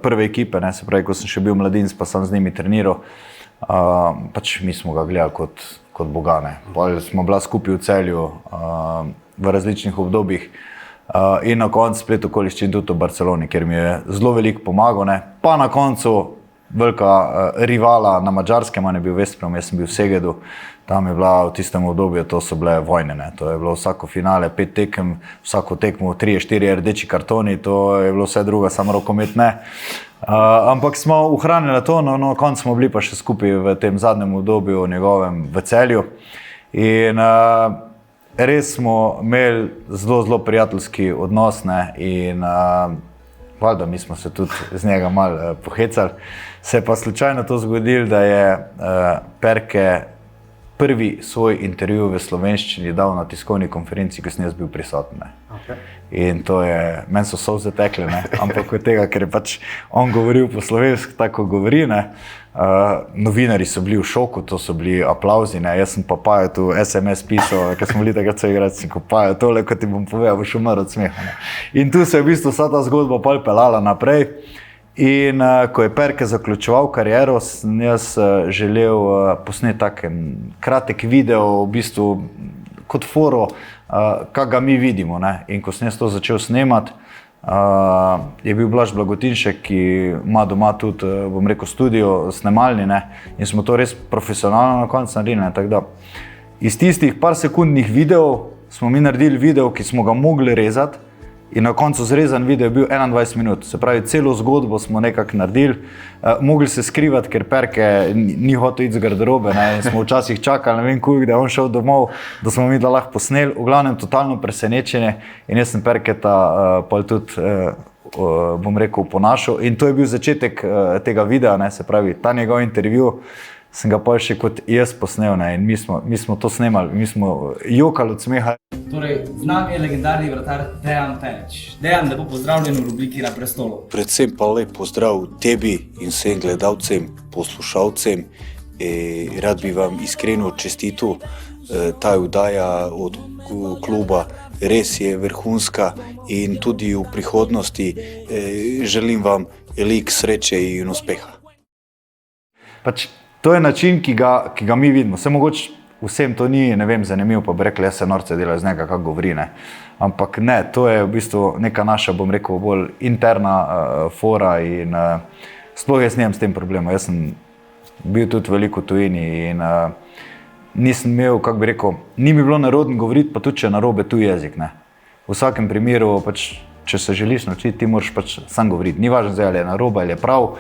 prve ekipe, ne, se pravi, ko sem še bil mladinec, pa sem z njimi treniral, pač mi smo ga gledali kot boga, ne. Potem smo bila skupaj v Celju v različnih obdobjih in na koncu splet okoliščin tudi v Barceloni, kjer mi je zelo veliko pomagal, ne. Pa na koncu velika rivala na Madžarskem, je bil Veszprém, jaz sem bil v Segedu. Tam je bila v tistem obdobju, to so bile vojne, ne. To je bilo vsako finale, 5 tekem, vsako tekmo 3-4 rdeči kartoni, to je bilo vse druga, samo rokomet ne. Ampak smo ohranili to, no, na koncu smo bili pa še skupaj v tem zadnjem obdobju njegovem v Celju. In res smo imeli zelo prijateljski odnos, ne, in valjda mi smo se tudi z njega malo pohecali. Se je pa slučajno to zgodilo, da je Perke prvi svoj intervju v slovenščini dal na tiskovni konferenci, ko sem jaz bil prisoten. Okay. In to je, meni so solze tekle, ne, ampak od tega, ker je pač on govoril po slovensko, tako govori, ne. Novinari so bili v šoku, to so bili aplavzi, ne, jaz sem pa Paju tu SMS pisal, ker smo bili takrat soigralci, ko Paju, tole, ko ti bom povedal, boš umrl od smeha, ne. In tu se je v bistvu vsa ta zgodba pol pelala naprej. In ko je Perke zaključeval kariero, sem jaz želel posneti tak kratek video, v bistvu kot foro, kak ga mi vidimo, ne. In ko sem jaz to začel snemati, je bil Blaž Blagotinšek, ki ima doma tudi, bom rekel, studio snemalni, ne. In smo to res profesionalno na koncu naredili, ne. Tako da iz tistih par sekundnih videov smo mi naredili video, ki smo ga mogli rezati. In na koncu zrezan video je bil 21 minut, se pravi, celo zgodbo smo nekako naredili, mogli se skrivati, ker Perke ni hotel iti z garderobe, ne, in smo včasih čakali, ne vem koliko, da je on šel domov, da smo mi da lahko posneli, v glavnem totalno presenečenje in jaz sem Perketa pol tudi bom rekel, ponašal. In to je bil začetek tega videa, ne, se pravi, ta njegov intervju sem ga pa še kot jaz posnel, ne, in mi smo to snemali, mi smo jokali od smeha. Torej, z nami je legendarni vratar Dejan Perić. Dejan, lepo pozdravljen v rubriki Na prestolu. Predvsem pa lep pozdrav tebi in vsem gledalcem, poslušalcem. Rad bi vam iskreno čestitil, ta vdaja od kluba res je vrhunska in tudi v prihodnosti želim vam veliko sreče in uspeha. Pač, to je način, ki ga mi vidimo. Vse mogoče vsem to ni, ne vem, zanimivo, pa bi rekli, jaz se norce delajo z njega, kako govori, ne. Ampak ne, to je v bistvu neka naša, bom rekel, bolj interna fora in sploh jaz nimam s tem problema. Jaz sem bil tudi veliko v tujini in nisem imel, kako bi rekel, ni mi bilo narodno govoriti, pa tudi če narobe tuj jezik, ne. V vsakem primeru, pač, če se želiš naučiti, ti moraš pač sam govoriti. Ni važno zdaj, ali je narobe, ali je prav,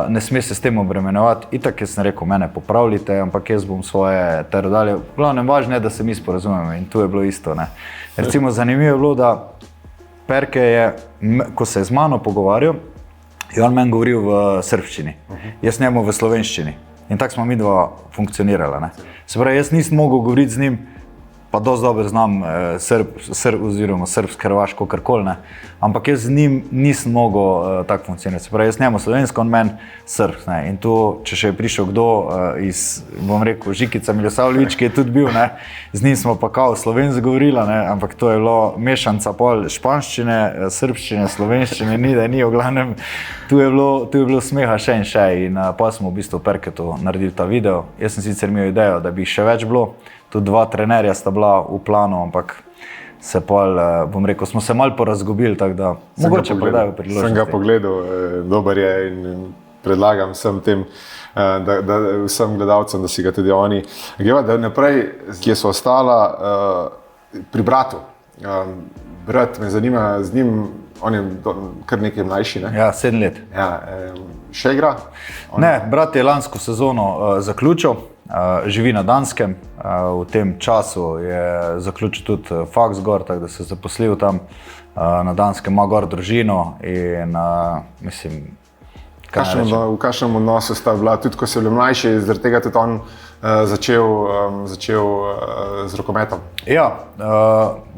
ne sme se s tem obremenjevati. Itak, jaz sem rekel, mene popravljite, ampak jaz bom svoje ter dalje. V glavnem, važno je, da se mi sporazumemo in tu je bilo isto, ne. Recimo, zanimivo je bilo, da Perke je, ko se je z mano pogovarjal, je on meni govoril v srbščini, jaz njemu v slovenščini. In tako smo mi dva funkcionirala, ne. Se pravi, jaz nisem mogel govoriti z njim, pa dosti dobro znam oziroma srbski, hrvaško, karkoli, ne. Ampak jaz z njim nisem mogel tako funkcionirati. Se pravi, jaz njemu slovensko, on meni srbs, ne. In tu, če še je prišel kdo iz, bom rekel, Žikica Milosavljević, ki je tudi bil, ne, z njim smo pa kao slovensko govorila, ne, ampak to je bilo mešanca pol španščine, srbščine, slovenščine, ni da ni, v glavnem, tu je bilo smeha še in še in pa smo v bistvu Perketu naredili ta video. Jaz sem sicer imel idejo, da bi še več bilo, tudi dva trenerja sta bila v planu, ampak se pol, bom rekel, smo se malo porazgubili, tako da mogoče pa kdaj v priložnosti. Sem ga pogledal, dober je in predlagam vsem tem, vsem gledalcem, da si ga tudi oni. Greva, da naprej, kje so ostala, pri bratu. Brat me zanima, z njim, on je kar nekaj mlajši, ne? Ja, 7 let. Ja, še igra? Ne, brat je lansko sezono zaključil, živi na Danskem, v tem času je zaključil tudi faks gor, tako da se je zaposlil tam na Danskem, ima gor družino in mislim, v kakšnem odnosu sta bila, tudi ko so bili mlajši, zaradi tega tudi on začel z rokometom? Ja,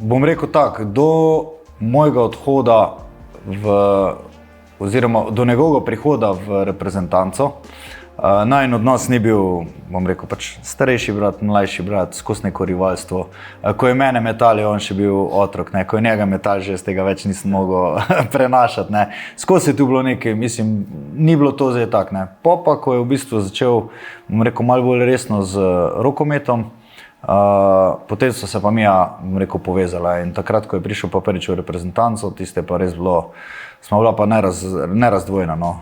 bom rekel tako, do mojega odhoda oziroma do njegovega prihoda v reprezentanco, najin odnos ni bil, bom rekel, pač starejši brat, mlajši brat, skozi neko rivalstvo. Ko je mene metal, je on še bil otrok, ne, ko je njega metal, že z tega več nisem mogel prenašati, ne. Skozi je tu bilo nekaj, mislim, ni bilo to zdaj tak, ne. Pa, ko je v bistvu začel, bom rekel, malo bolj resno z rokometom, potem so se pa mi, bom rekel, povezala in takrat, ko je prišel pa prvič v reprezentanco, tiste pa res bilo, smo bila pa nerazdvojna, no.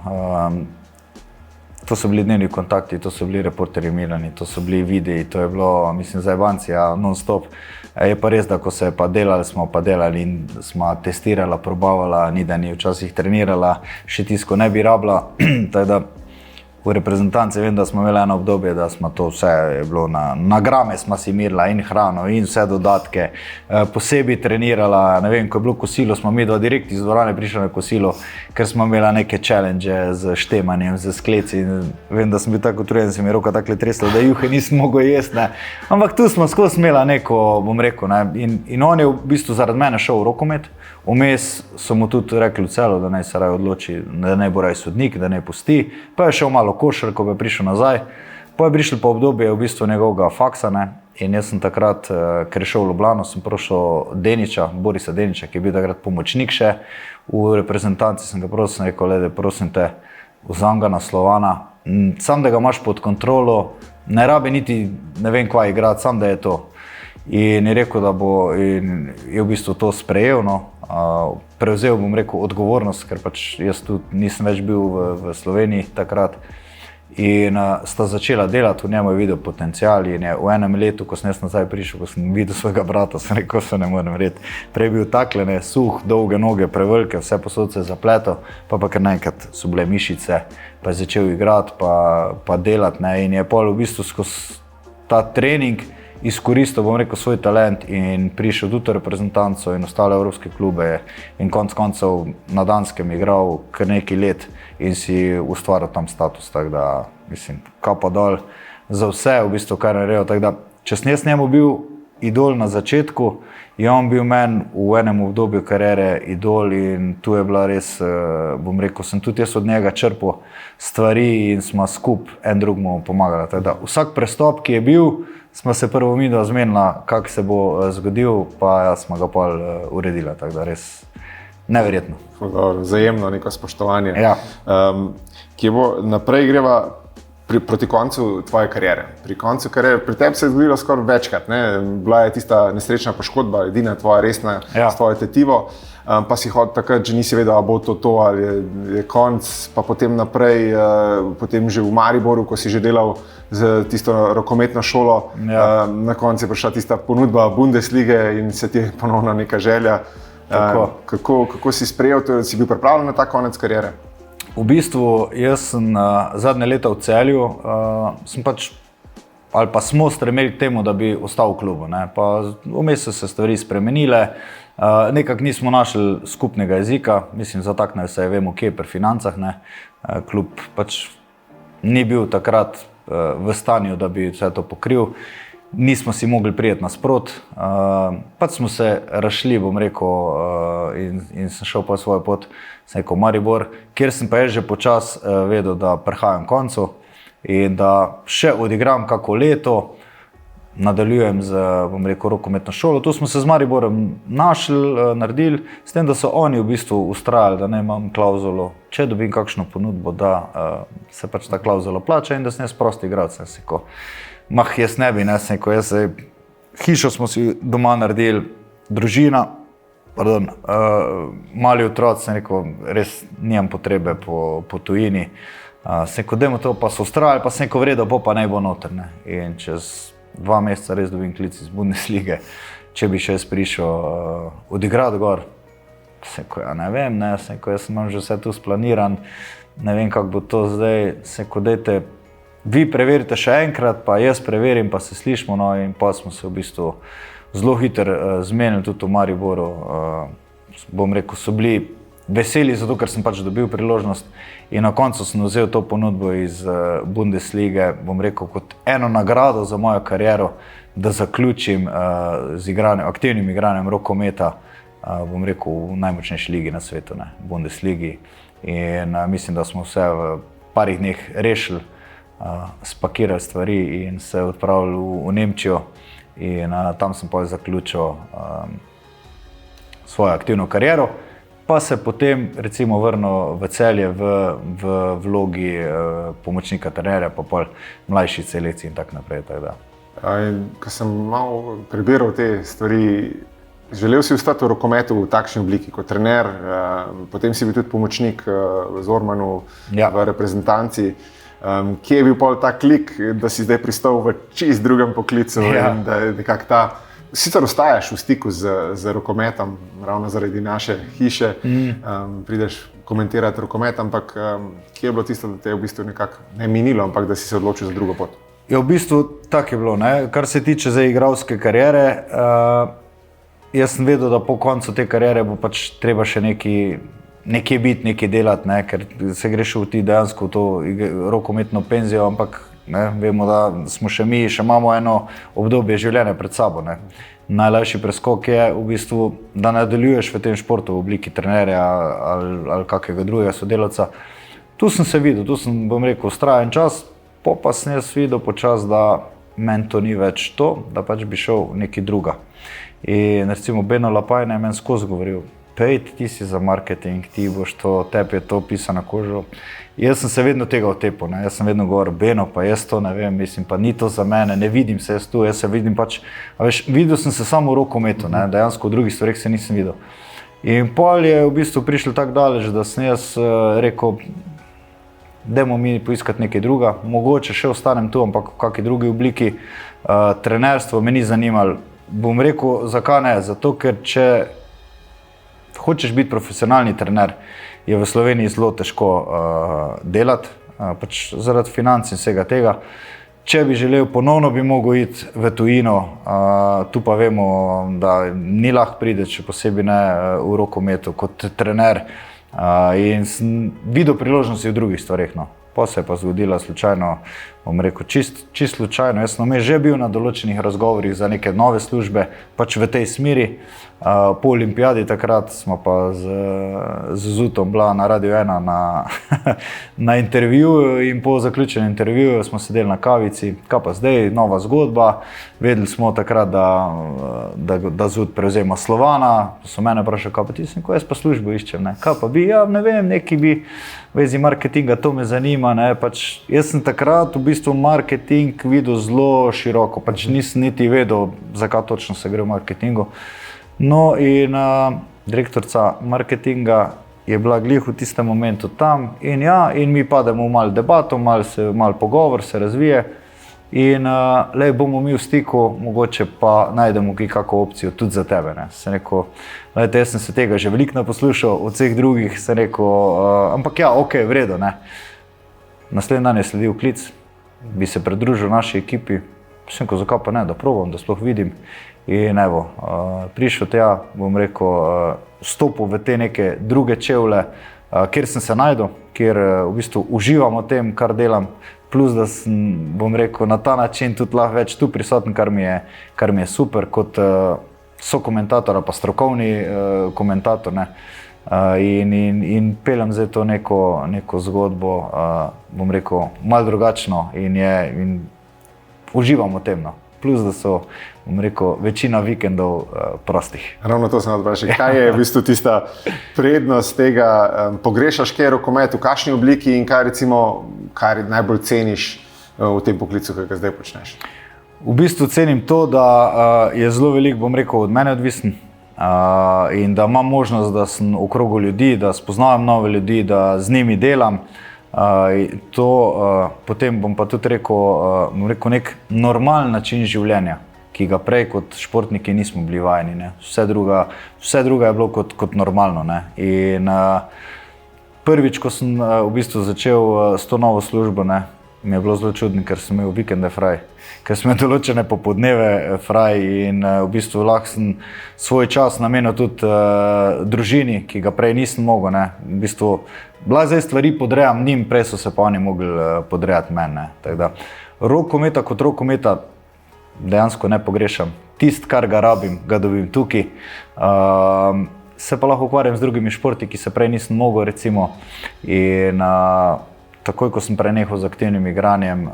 To so bili dnevni kontakti, to so bili reporterji Milani, to so bili videi, to je bilo, mislim, zajbanci, non-stop. Je pa res, da ko se je pa delali, smo pa delali in smo testirala, probavala, ni da ni včasih trenirala, še tisko ne bi rabila, tako da v reprezentanci vem, da smo imeli eno obdobje, da smo to vse je bilo na grame smo si mirila in hrano in vse dodatke, posebej trenirala, ne vem, ko je bilo kosilo, smo mi dva direkt iz dvorane prišli na kosilo, ker smo imela neke challenge z štemanjem, z skleci in vem, da sem bil tako utrujen, se mi je roka takle tresla, da juhe nisem mogel jesti, ne. Ampak tu smo skozi imela neko, bom rekel, ne, in on je v bistvu zaradi mene šel v rokomet, vmes so mu tudi rekli v celo, da naj se raj odloči, da naj bo raj sodnik, da naj pusti, pa je šel malo košar, ko bi prišel nazaj, pa je prišel po obdobje v bistvu njegovega faksa, ne, in jaz sem takrat, ker je šel v Ljubljano, sem prošel Deniča, Borisa Deniča, ki je bil takrat pomočnik še v reprezentanci, sem ga prosil, sem rekel, lede, prosim te, vzam ga na Slovana, sam da ga imaš pod kontrolo, ne rabi niti ne vem kva igrati, sam da je to. In je rekel, da bo, in je v bistvu to sprejel, no, prevzel, bom rekel, odgovornost, ker pač jaz tudi nisem več bil v Sloveniji takrat. In sta začela delati, v njemu je videl potencial in je v enem letu, ko sem jaz nazaj prišel, ko sem videl svojega brata, sem rekel, se ne morem verjeti. Prej bil takle, ne, suh, dolge noge, prevelike, vse posod se je zapletel, pa kar naenkrat so bile mišice, pa je začel igrati, pa delati, ne, in je pol v bistvu skozi ta trening izkoristil, bom rekel, svoj talent in prišel tudi v reprezentanco in ostale evropske klube in konec koncev na Danskem igral kar nekaj let in si ustvaril tam status, tako da, mislim, kapa dol za vse, v bistvu, kar je naredil, tako da, če sem jaz njemu bil idol na začetku, je on bil meni v enem obdobju kariere idol in tu je bila res, bom rekel, sem tudi jaz od njega črpal stvari in smo skup en drugemu pomagali. Tako da vsak prestop, ki je bil, smo se prvo midva zmenila, kak se bo zgodil, pa smo ga pol uredila, tako da res neverjetno. Vzajemno neko spoštovanje. Ja. Kje bo naprej greva proti koncu tvoje kariere? Pri koncu kariere, pri tebi se je zgodilo skoraj večkrat, ne? Bila je tista nesrečna poškodba, edina tvoja resna s tvojo tetivo, pa si hodil takrat, že nisi vedel, ali bo to ali je konc, pa potem naprej, potem že v Mariboru, ko si že delal z tisto rokometno šolo, na koncu je prišla tista ponudba Bundeslige in se ti je ponovno neka želja. Kako si sprejel, si bil pripravljen na ta konec kariere? V bistvu, jaz sem zadnje leta v Celju, sem pač, ali pa smo stremeli k temu, da bi ostal v klubu, ne. Pa vmes so se stvari spremenile, nekako nismo našli skupnega jezika, mislim, zataknejo se, vemo, kje pri financah, ne. Klub pač ni bil takrat v stanju, da bi vse to pokril. Nismo si mogli prijeti nasprot, pač smo se razšli, bom rekel, in sem šel pa svojo pot, sem rekel Maribor, kjer sem pa jaz že počas vedel, da prihajam koncu in da še odigram kako leto, nadaljujem z, bom rekel, rokometno šolo. Tu smo se z Mariborom našli, naredili, s tem, da so oni v bistvu ustrajali, da ne imam klauzulo, če dobim kakšno ponudbo, da se pač ta klauzula plača in da sem jaz prosti igralec, sem si rekel. Jaz ne bi, hišo smo si doma naredili, družina, mali otroci, sem rekel, res nimam potrebe po tujini. Sem rekel, dajmo to, pa so ustrajali, pa sem rekel, vredo, pa naj bo noter, ne. In čez 2 meseca res dobim klic iz Bundeslige, če bi še jaz prišel odigrati gor. Sem rekel, ja ne vem, ne, sem rekel, jaz imam že vse tu splaniran, ne vem, kako bo to zdaj, sem rekel, dajte, vi preverite še enkrat, pa jaz preverim, pa se slišimo, no, in pa smo se v bistvu zelo hitro zmenili tudi v Mariboru. Bom rekel, so bili veseli zato, ker sem pač dobil priložnost in na koncu sem vzel to ponudbo iz Bundeslige, bom rekel, kot eno nagrado za mojo kariero, da zaključim z aktivnim igranjem rokometa, bom rekel, v najmočnejši ligi na svetu, ne, Bundesligi. In mislim, da smo vse v parih dneh rešili, spakirali stvari in se odpravili v Nemčijo in tam sem pa zaključil svojo aktivno kariero, pa se potem recimo vrnil v Celje v vlogi pomočnika trenerja, pa pol mlajši selekciji in tako naprej. Ko sem malo prebiral te stvari, želel si ostati v rokometu v takšni obliki kot trener, potem si bil tudi pomočnik Zormanu v reprezentanci. Kje je bil pol ta klik, da si zdaj pristal v čist drugem poklicu in da je nekako ta, sicer ostajaš v stiku z rokometom, ravno zaradi naše hiše, prideš komentirati rokomet, ampak kje je bilo tisto, da te je v bistvu nekako ne minilo, ampak da si se odločil za drugo pot? Ja, v bistvu tako je bilo, ne. Kar se tiče zdaj igralske kariere, jaz sem vedel, da po koncu te kariere bo pač treba še nekje biti, nekje delati, ne, ker se greš v ti dejansko v to rokometno penzijo, ampak ne, vemo, da smo še imamo eno obdobje življenja pred sabo. Ne. Najlažji preskok je v bistvu, da nadaljuješ v tem športu v obliki trenerja ali kakega drugega sodelavca. Tu sem se videl, tu sem, bom rekel, vztrajen čas, pa sem jaz videl počas, da meni to ni več to, da pač bi šel nekaj druga. In recimo Beno Lapajne je meni skozi govoril, pejti, ti si za marketing, ti boš to, tebi je to pisano na kožo. Jaz sem se vedno tega otepal, ne. Jaz sem vedno govoril, Beno, pa jaz to ne vem, mislim, pa ni to za mene, ne vidim se jaz tu, jaz se vidim pač, a veš, videl sem se samo v rokometu, ne, dejansko v drugih stvareh se nisem videl. In pol je v bistvu prišlo tako daleč, da sem jaz rekel, dajmo mi poiskati nekaj druga, mogoče še ostanem tu, ampak v kakšni drugi obliki. Trenerstvo me ni zanimalo, bom rekel, zakaj ne, zato ker če hočeš biti profesionalni trener, je v Sloveniji zelo težko delati, pač zaradi financ in vsega tega. če bi želel, ponovno bi mogel iti v tujino, tu pa vemo, da ni lahko pride, še posebej ne v rokometu kot trener, in sem videl priložnosti v drugih stvareh. No. Pa se je pa zgodila slučajno, bom rekel, čist slučajno. Jaz sem že bil na določenih razgovorih za neke nove službe, pač v tej smeri. Po olimpijadi takrat smo pa z Zutom bila na Radio 1 na intervjuju in po zaključenem intervjuju smo sedeli na kavici. Kaj pa zdaj, nova zgodba. Vedeli smo takrat, da Zut prevzema Slovana. So mene vprašali, kaj pa ti sem, ko jaz pa službo iščem, ne? Kaj pa bi, ja ne vem, neki bi vezi marketinga, to me zanima, ne? Pač jaz sem takrat v bistvu marketing videl zelo široko, pač nisem niti vedel, zakaj točno se gre v marketingu. No in direktorica marketinga je bila glih v tistem momentu tam in mi pademo v malo debato, malo pogovor se razvije in bomo mi v stiku, mogoče pa najdemo kakšno opcijo tudi za tebe. Ne. Sem rekel, jaz sem se tega že veliko naposlušal od vseh drugih, sem rekel, ampak ja, ok, v redu. Ne. Naslednji dan je sledil klic, bi se pridružil naši ekipi, sem rekel, zakaj pa ne, da probam, da sploh vidim. In evo, prišel tja, bom rekel, stopil v te neke druge čevlje, kjer sem se najdel, kjer v bistvu uživam v tem, kar delam, plus da sem, bom rekel, na ta način tudi lahko več tu prisoten, kar mi je super, kot sokomentator, pa strokovni komentator, ne. In peljem zdaj to neko zgodbo, bom rekel, malo drugačno in uživam v tem, no. Plus da so, bom rekel, večina vikendov prostih. Ravno to sem odprašal. Kaj je v bistvu tista prednost tega, pogrešaš kaj rokomet, v kakšni obliki in kaj najbolj ceniš v tem poklicu, kaj zdaj počneš? V bistvu cenim to, da je zelo veliko, bom rekel, od mene odvisen in da imam možnost, da sem v krogu ljudi, da spoznavam nove ljudi, da z njimi delam. Potem bom pa tudi rekel nek normalen način življenja, ki ga prej kot športniki nismo bili vajeni. Ne. Vse druga je bilo kot normalno. Ne. In prvič, ko sem v bistvu začel s to novo službo, ne, mi je bilo zelo čudno, ker sem imel vikende fraj, ker sem imel določene popodneve fraj in v bistvu lahko sem svoj čas namenil tudi družini, ki ga prej nisem mogel. Ne. V bistvu zdaj stvari podrejam njim, prej so se pa oni mogli podrejati meni. Tako da rokometa kot rokometa dejansko ne pogrešam. Tisto, kar ga rabim, ga dobim tukaj. Se pa lahko ukvarjam z drugimi športi, ki se prej nisem mogel, recimo. In takoj, ko sem prenehal z aktivnim igranjem,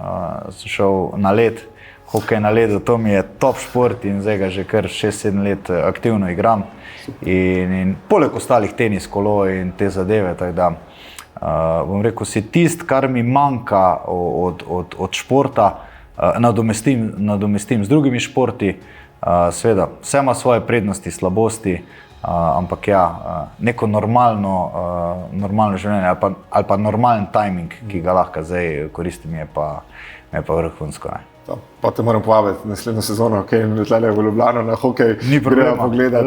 sem šel na led, hokej na ledu, to mi je top šport in zdaj ga že kar 6-7 let aktivno igram. In poleg ostalih tenis, kolo in te zadeve, tako da bom rekel, si tisto, kar mi manjka od športa, nadomestim z drugimi športi. Seveda, vse ima svoje prednosti, slabosti, ampak ja, neko normalno življenje ali pa normalen timing, ki ga lahko zdaj koristim, je pa vrhunsko. Ne. Pa te moram povabiti naslednjo sezono, tlele v Ljubljano na hokej. Ni problema. Pogledati.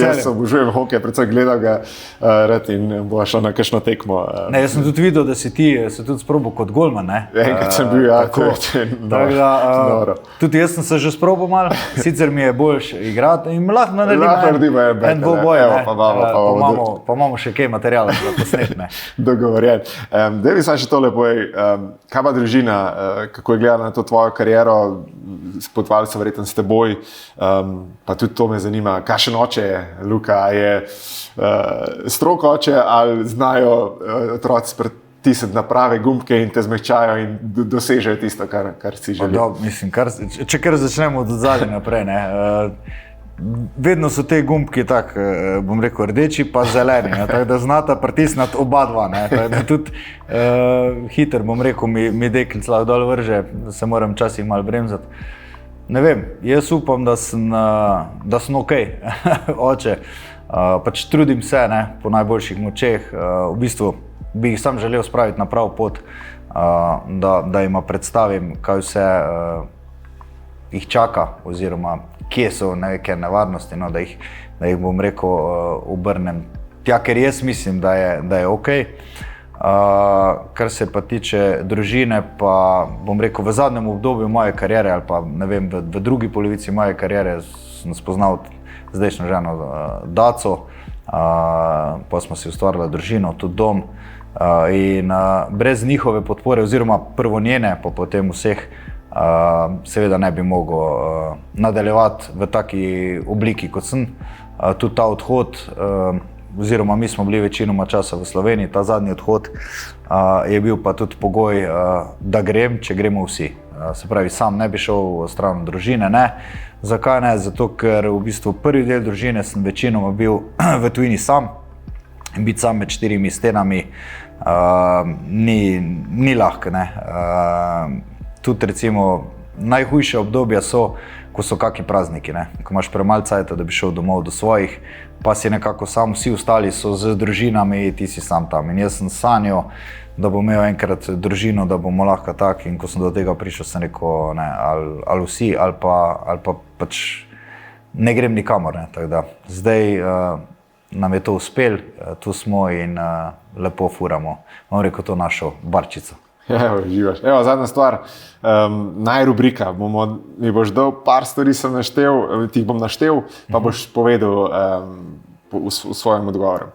Jaz obožujem hokej, predvsem gledam ga rad in bo šel na kakšno tekmo. Ne, jaz sem tudi videl, da si ti se tudi sprobal kot golman, ne? Enkrat sem bil, ja. Tudi jaz sem se že sprobal malo, sicer mi je boljš igrati in lahko naredimo en dvoboj, pa imamo še kaj materijala za posnet, ne. Dogovorjen. Daj mi sam še tole povej, kaj pa družina, kako je gledala na to tvojo kariero, potovali so verjetno s teboj, pa tudi to me zanima, kakšen oče je Luka, je strog oče ali znajo otroci pritisniti na prave gumbke in te zmehčajo in dosežejo tisto, kar si želijo? Mislim, če kar začnemo od zadnje naprej, ne. Vedno so te gumbki tako, bom rekel, rdeči pa zeleni, ne, tako da znata pritisniti oba dva. Ne, tako da tudi hiter, bom rekel, mi deklic lahko dol vrže, se moram včasih malo bremzati. Ne vem, jaz upam, da sem ok, oče. Pač trudim se, ne, po najboljših močeh. V bistvu bi jih sam želel spraviti na prav pot, da jim predstavim, kaj vse jih čaka oziroma kje so neke nevarnosti, no, da jih bom rekel, obrnem tja, ker jaz mislim, da je ok. Kar se pa tiče družine, pa bom rekel, v zadnjem obdobju moje kariere ali pa ne vem, v drugi polovici moje kariere sem spoznal zdajšnjo ženo Daco, pa smo si ustvarili družino, tudi dom in brez njihove podpore oziroma prvo njene, pa potem vseh seveda ne bi mogel nadaljevati v taki obliki, kot sem. Tudi ta odhod, oziroma mi smo bili večinoma časa v Sloveniji, ta zadnji odhod je bil pa tudi pogoj, da grem, če gremo vsi. Se pravi, sam ne bi šel stran družine, ne. Zakaj ne? Zato, ker v bistvu prvi del družine sem večinoma bil v tujini sam. Biti sam med 4 stenami ni lahko, ne. Tudi recimo najhujše obdobja so, ko so kakšni prazniki, ne. Ko imaš premalo cajta, da bi šel domov do svojih, pa si nekako sam, vsi ostali so z družinami, ti si sam tam. In jaz sem sanjal, da bom imel enkrat družino, da bomo lahko tak, in ko sem do tega prišel, sem rekel, ne, ali vsi, ali pa pač ne grem nikamor, ne. Tako da zdaj nam je to uspel, tu smo in lepo furamo, bom rekel, to našo barčico. Evo, živaš. Evo, zadnja stvar, najrubrika, mi boš dal par stvari, sem naštel, ti jih bom naštel, pa boš povedal v svojem odgovoru.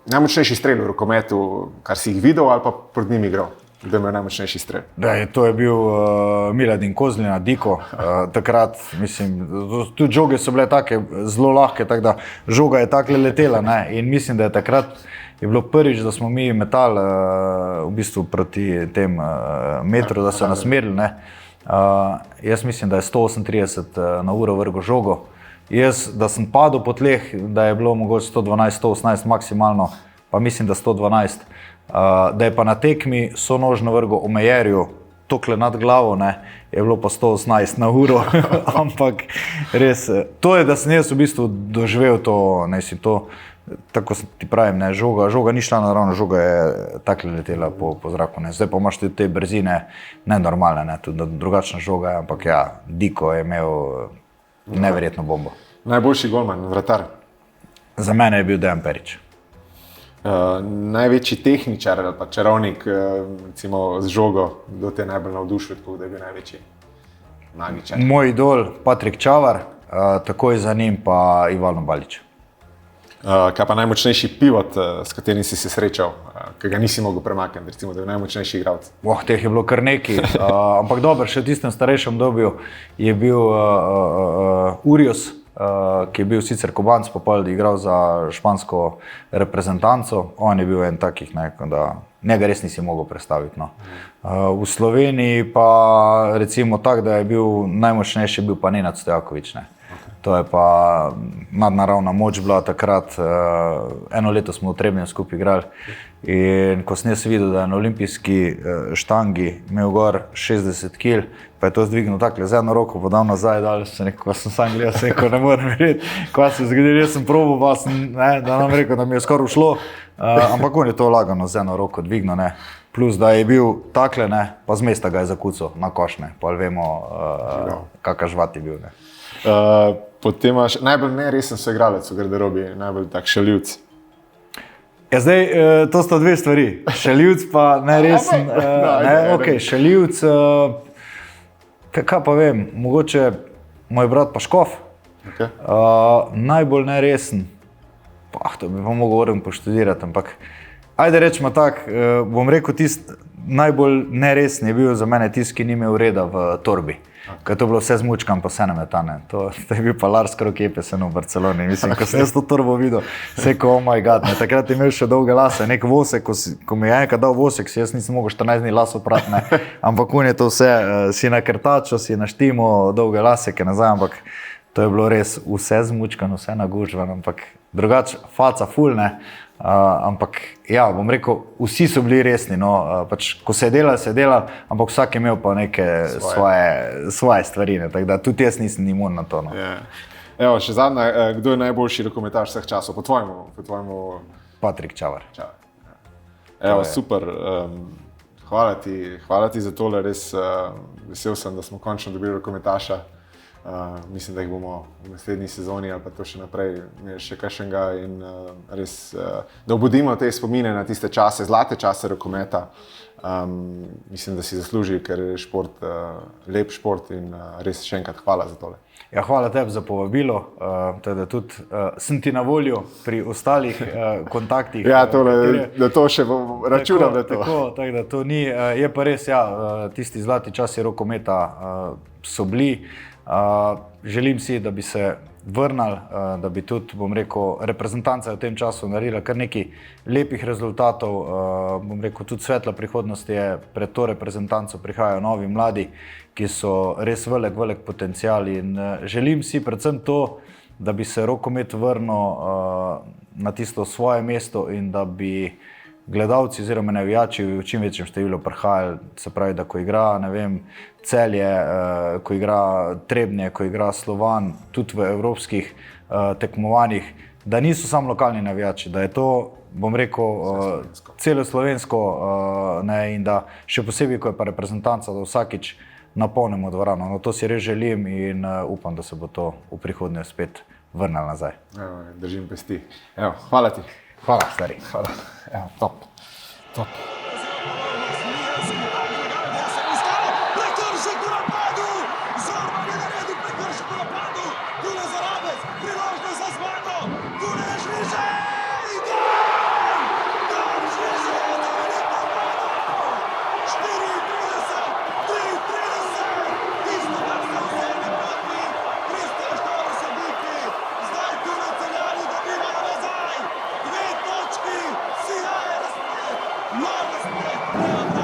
Najmočnejši strel v rokometu, kar si jih videl ali pa proti njim igral? Kdo je imel najmočnejši strel? To je bil Miladin Kozlina, Diko. Takrat, mislim, tudi žoge so bile take zelo lahke, tako da žoga je takle letela, ne? In mislim, da je takrat je bilo prvič, da smo mi metali v bistvu proti tem metru, da so nas merili, ne? Jaz mislim, da je 138 na uro vrgo žogo. Jaz, da sem padel po tleh, da je bilo mogoče 112, 118 maksimalno, pa mislim, da 112. Da je pa na tekmi sonožno vrgo o Mejerju tokle nad glavo, ne, je bilo pa 118 na uro, ampak res, to je, da sem jaz v bistvu doživel to, ne si to, tako ti pravim, ne, žoga ni šla naravno, žoga je takle letela po zraku, ne, zdaj pa imaš tudi te brzine nenormalne, ne, tudi drugačna žoga, ampak ja, Diko je imel neverjetno bombo. Najboljši golman, vratar? Za mene je bil Dejan Perić. Največji tehničar ali pa čarovnik, recimo z žogo, kdo te je najbolj navdušil, tako da je bil največji magičar? Moj idol Patrik Čavar, takoj za njim pa Ivano Balić. Kaj pa najmočnejši pivot, s katerim si se srečal, ki ga nisi mogel premakniti, recimo, da je najmočnejši igralec? Teh je bilo kar nekaj, ampak dobro, še v tistem starejšem dobju je bil Urios, ki je bil sicer Kubanc, pa pol igral za špansko reprezentanco. On je bil en takih, da njega res nisi mogel predstaviti. No. V Sloveniji pa recimo tak, da je bil najmočnejši bil pa Nenad Stojaković. Ne. To je pa nadnaravna moč bila takrat, eno leto smo v Trebnjem skupaj igrali in ko sem jaz videl, da je na olimpijski štangi imel gor 60 kg, pa je to zdvignil takle z eno roko, pa dal nazaj, sem rekel, ko sem sam gledal, sem rekel, ne morem verjeti, kaj se zgodi, jaz sem probal vas, ne, da nam rekel, da mi je skoraj ušlo, ampak on je to lagano z eno roko dvignil, ne. Plus, da je bil takle, ne, pa z mesta ga je zakucal na košne, pa vemo, kakav žvat je bil. Ne. Potem imaš najbolj neresen soigralec v garderobi, najbolj tak šaljivc. Ja, zdaj, to sta dve stvari. Šaljivc pa neresen. Šaljivc, kaj pa vem, mogoče moj brat pa Škof. Okay. Najbolj neresen, to bi pa mogel poštudirati, ampak ajde rečemo tak, bom rekel najbolj neresen je bil za mene tisti, ki ni imel reda v torbi. Ker to bilo vse zmučkan, pa vse nametane. To je bil pa Lars Krokepesen v Barceloni. Mislim, ko sem jaz to torbo videl, se ko, oh my god, ne. Takrat je imel še dolge lase, nek vosek, ko mi je enkrat dal vosek, si jaz nisem mogel 14 dni las oprati, ne. Ampak on je to vse, si na krtačo, si naštimo dolge laseke nazaj, ampak to je bilo res vse zmučkan, vse nagužvan, ampak drugače faca ful, ne. Ampak ja, bom rekel, vsi so bili resni, no, pač, ko se je delal, ampak vsak je imel pa neke svoje stvari, ne, tako da tudi jaz nisem imun na to. No. Yeah. Evo, še zadnja, kdo je najboljši rokometaš vseh časov, po tvojemu? Patrik Čavar. Evo, super, hvala ti za tole, res vesel sem, da smo končno dobili rokometaša, Mislim, da jih bomo v naslednji sezoni ali pa to še naprej imeli še kakšnega in res, da obudimo te spomine na tiste čase, zlate čase rokometa. Mislim, da si zasluži, ker je šport, lep šport in res še enkrat hvala za tole. Ja, hvala tebi za povabilo, teda tudi sem ti na voljo pri ostalih kontaktih. Ja, tole, da to še računam na to. Tako da to ni, je pa res, ja, tisti zlati časi rokometa so bili. Želim si, da bi se vrnili, da bi tudi, bom rekel, reprezentanca v tem času naredila kar nekaj lepih rezultatov. Bom rekel, tudi svetla prihodnost je pred to reprezentanco, prihajajo novi mladi, ki so res velik potencial in želim si predvsem to, da bi se rokomet vrnil na tisto svoje mesto in da bi gledalci oziroma navijači v čim večjem številu prihajali, se pravi, da ko igra, ne vem, Celje, ko igra Trebnje, ko igra Slovan, tudi v evropskih tekmovanjih, da niso samo lokalni navijači, da je to, bom rekel, celo slovensko, ne, in da še posebej, ko je pa reprezentanca, da vsakič napolnimo dvorano. No, to si res želim in upam, da se bo to v prihodnje spet vrnilo nazaj. Evo, držim pesti. Evo, hvala ti. Hvala, stari. Hvala. Evo, top. Top. Marca,